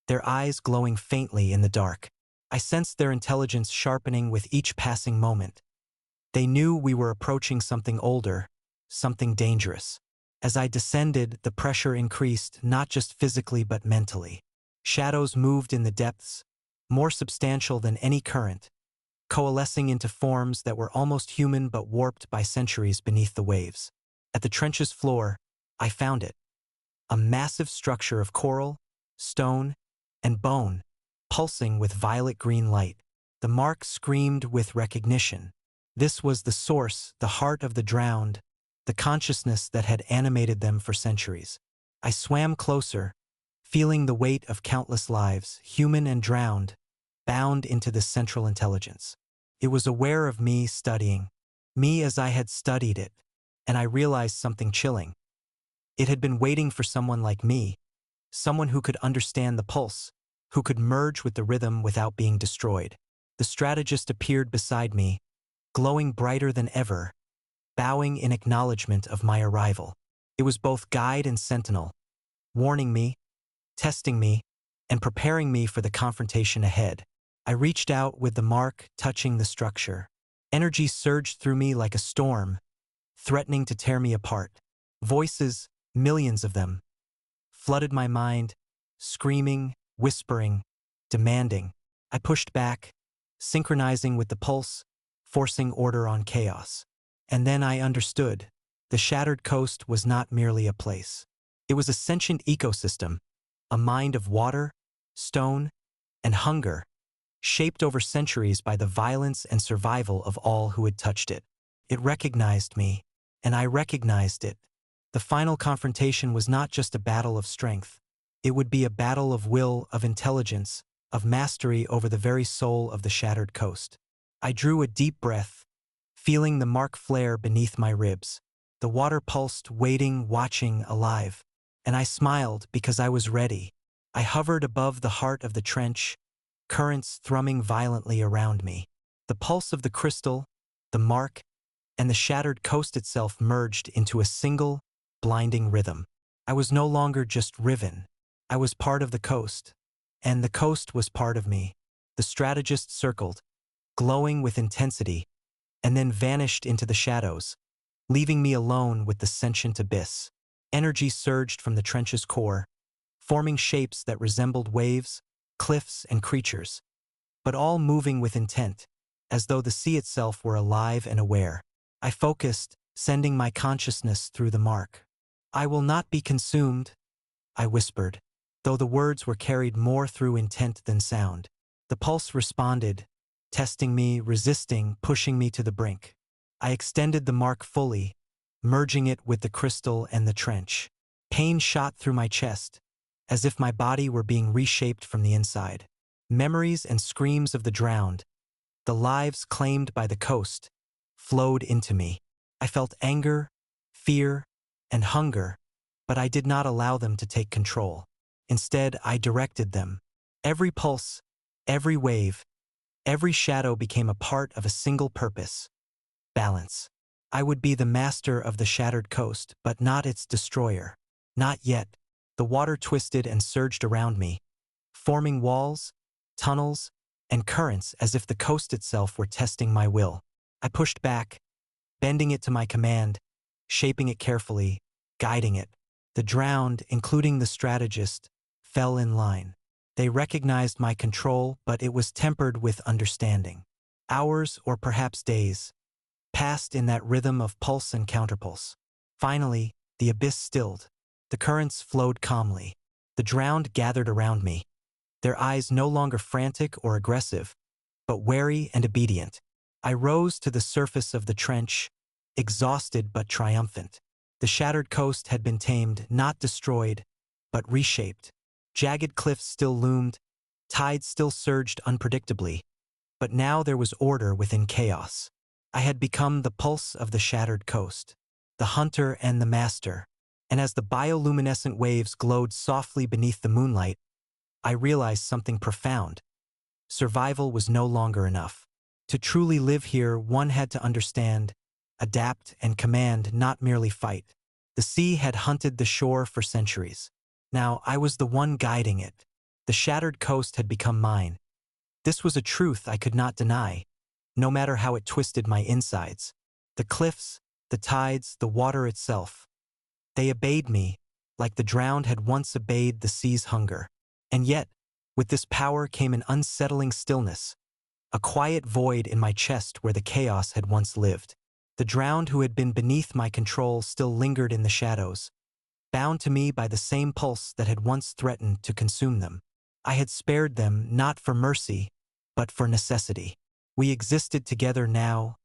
their eyes glowing faintly in the dark. I sensed their intelligence sharpening with each passing moment. They knew we were approaching something older, something dangerous. As I descended, the pressure increased, not just physically but mentally. Shadows moved in the depths, more substantial than any current, coalescing into forms that were almost human but warped by centuries beneath the waves. At the trench's floor, I found it, a massive structure of coral, stone, and bone, pulsing with violet-green light. The mark screamed with recognition. This was the source, the heart of the drowned, the consciousness that had animated them for centuries. I swam closer, feeling the weight of countless lives, human and drowned, bound into this central intelligence. It was aware of me studying, me as I had studied it, and I realized something chilling. It had been waiting for someone like me, someone who could understand the pulse, who could merge with the rhythm without being destroyed. The strategist appeared beside me, glowing brighter than ever, bowing in acknowledgement of my arrival. It was both guide and sentinel, warning me, testing me, and preparing me for the confrontation ahead. I reached out with the mark touching the structure. Energy surged through me like a storm, threatening to tear me apart. Voices, millions of them, flooded my mind, screaming, whispering, demanding. I pushed back, synchronizing with the pulse, forcing order on chaos. And then I understood. The shattered coast was not merely a place. It was a sentient ecosystem, a mind of water, stone, and hunger, shaped over centuries by the violence and survival of all who had touched it. It recognized me, and I recognized it. The final confrontation was not just a battle of strength. It would be a battle of will, of intelligence, of mastery over the very soul of the shattered coast. I drew a deep breath, feeling the mark flare beneath my ribs. The water pulsed, waiting, watching, alive. And I smiled because I was ready. I hovered above the heart of the trench, currents thrumming violently around me. The pulse of the crystal, the mark, and the shattered coast itself merged into a single, blinding rhythm. I was no longer just Riven. I was part of the coast, and the coast was part of me. The strategist circled, glowing with intensity, and then vanished into the shadows, leaving me alone with the sentient abyss. Energy surged from the trench's core, forming shapes that resembled waves, cliffs, and creatures, but all moving with intent, as though the sea itself were alive and aware. I focused, sending my consciousness through the mark. "I will not be consumed," I whispered, though the words were carried more through intent than sound. The pulse responded, testing me, resisting, pushing me to the brink. I extended the mark fully, merging it with the crystal and the trench. Pain shot through my chest, as if my body were being reshaped from the inside. Memories and screams of the drowned, the lives claimed by the coast, flowed into me. I felt anger, fear, and hunger, but I did not allow them to take control. Instead, I directed them. Every pulse, every wave, every shadow became a part of a single purpose: balance. I would be the master of the shattered coast, but not its destroyer. Not yet. The water twisted and surged around me, forming walls, tunnels, and currents as if the coast itself were testing my will. I pushed back, bending it to my command, shaping it carefully, guiding it. The drowned, including the strategist, fell in line. They recognized my control, but it was tempered with understanding. Hours, or perhaps days, passed in that rhythm of pulse and counterpulse. Finally, the abyss stilled. The currents flowed calmly. The drowned gathered around me, their eyes no longer frantic or aggressive, but wary and obedient. I rose to the surface of the trench, exhausted but triumphant. The shattered coast had been tamed, not destroyed, but reshaped. Jagged cliffs still loomed, tides still surged unpredictably, but now there was order within chaos. I had become the pulse of the shattered coast, the hunter and the master, and as the bioluminescent waves glowed softly beneath the moonlight, I realized something profound. Survival was no longer enough. To truly live here, one had to understand, adapt, and command, not merely fight. The sea had hunted the shore for centuries. Now I was the one guiding it. The shattered coast had become mine. This was a truth I could not deny, no matter how it twisted my insides. The cliffs, the tides, the water itself. They obeyed me, like the drowned had once obeyed the sea's hunger. And yet, with this power came an unsettling stillness, a quiet void in my chest where the chaos had once lived. The drowned who had been beneath my control still lingered in the shadows, bound to me by the same pulse that had once threatened to consume them. I had spared them not for mercy, but for necessity. We existed together now,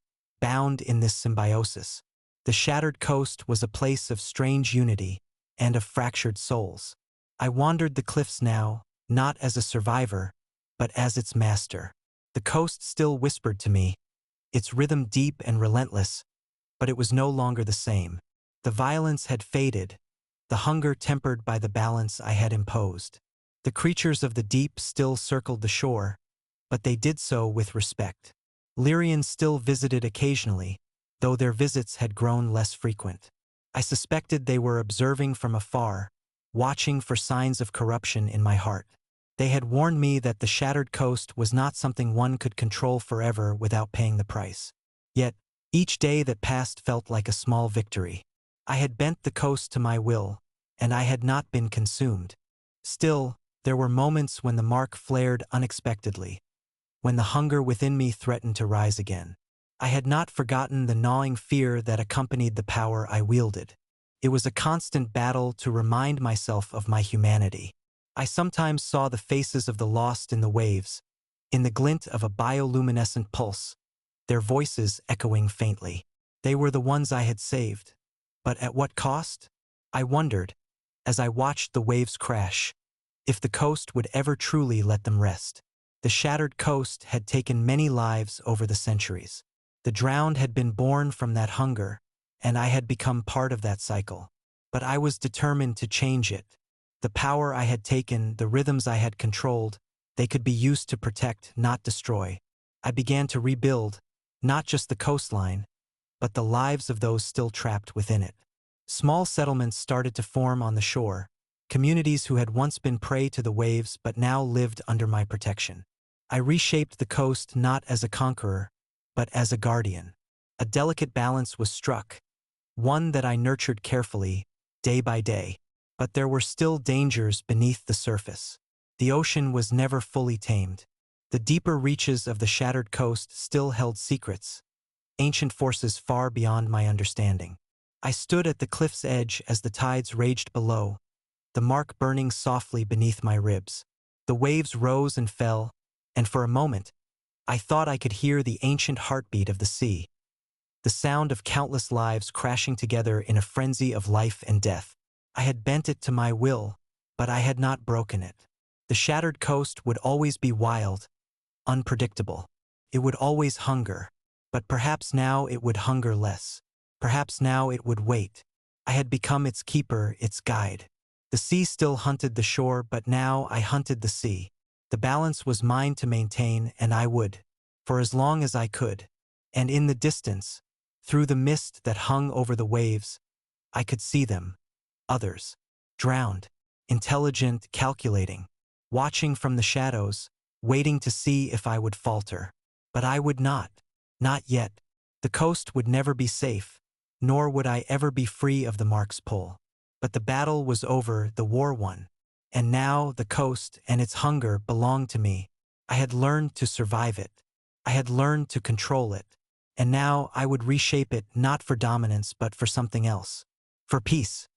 bound in this symbiosis. The shattered coast was a place of strange unity and of fractured souls. I wandered the cliffs now, not as a survivor, but as its master. The coast still whispered to me, its rhythm deep and relentless, but it was no longer the same. The violence had faded, the hunger tempered by the balance I had imposed. The creatures of the deep still circled the shore, but they did so with respect. Lyrians still visited occasionally, though their visits had grown less frequent. I suspected they were observing from afar, watching for signs of corruption in my heart. They had warned me that the shattered coast was not something one could control forever without paying the price. Yet, each day that passed felt like a small victory. I had bent the coast to my will, and I had not been consumed. Still, there were moments when the mark flared unexpectedly, when the hunger within me threatened to rise again. I had not forgotten the gnawing fear that accompanied the power I wielded. It was a constant battle to remind myself of my humanity. I sometimes saw the faces of the lost in the waves, in the glint of a bioluminescent pulse, their voices echoing faintly. They were the ones I had saved. But at what cost? I wondered, as I watched the waves crash, if the coast would ever truly let them rest. The shattered coast had taken many lives over the centuries. The drowned had been born from that hunger, and I had become part of that cycle. But I was determined to change it. The power I had taken, the rhythms I had controlled, they could be used to protect, not destroy. I began to rebuild, not just the coastline, but the lives of those still trapped within it. Small settlements started to form on the shore, communities who had once been prey to the waves but now lived under my protection. I reshaped the coast not as a conqueror, but as a guardian. A delicate balance was struck, one that I nurtured carefully, day by day. But there were still dangers beneath the surface. The ocean was never fully tamed. The deeper reaches of the shattered coast still held secrets, ancient forces far beyond my understanding. I stood at the cliff's edge as the tides raged below, the mark burning softly beneath my ribs. The waves rose and fell, and for a moment, I thought I could hear the ancient heartbeat of the sea, the sound of countless lives crashing together in a frenzy of life and death. I had bent it to my will, but I had not broken it. The shattered coast would always be wild, unpredictable. It would always hunger, but perhaps now it would hunger less. Perhaps now it would wait. I had become its keeper, its guide. The sea still hunted the shore, but now I hunted the sea. The balance was mine to maintain, and I would, for as long as I could. And in the distance, through the mist that hung over the waves, I could see them. Others, drowned, intelligent, calculating, watching from the shadows, waiting to see if I would falter. But I would not yet. The coast would never be safe, nor would I ever be free of the mark's pull. But the battle was over, the war won. And now the coast and its hunger belonged to me. I had learned to survive it. I had learned to control it. And now I would reshape it not for dominance but for something else. For peace.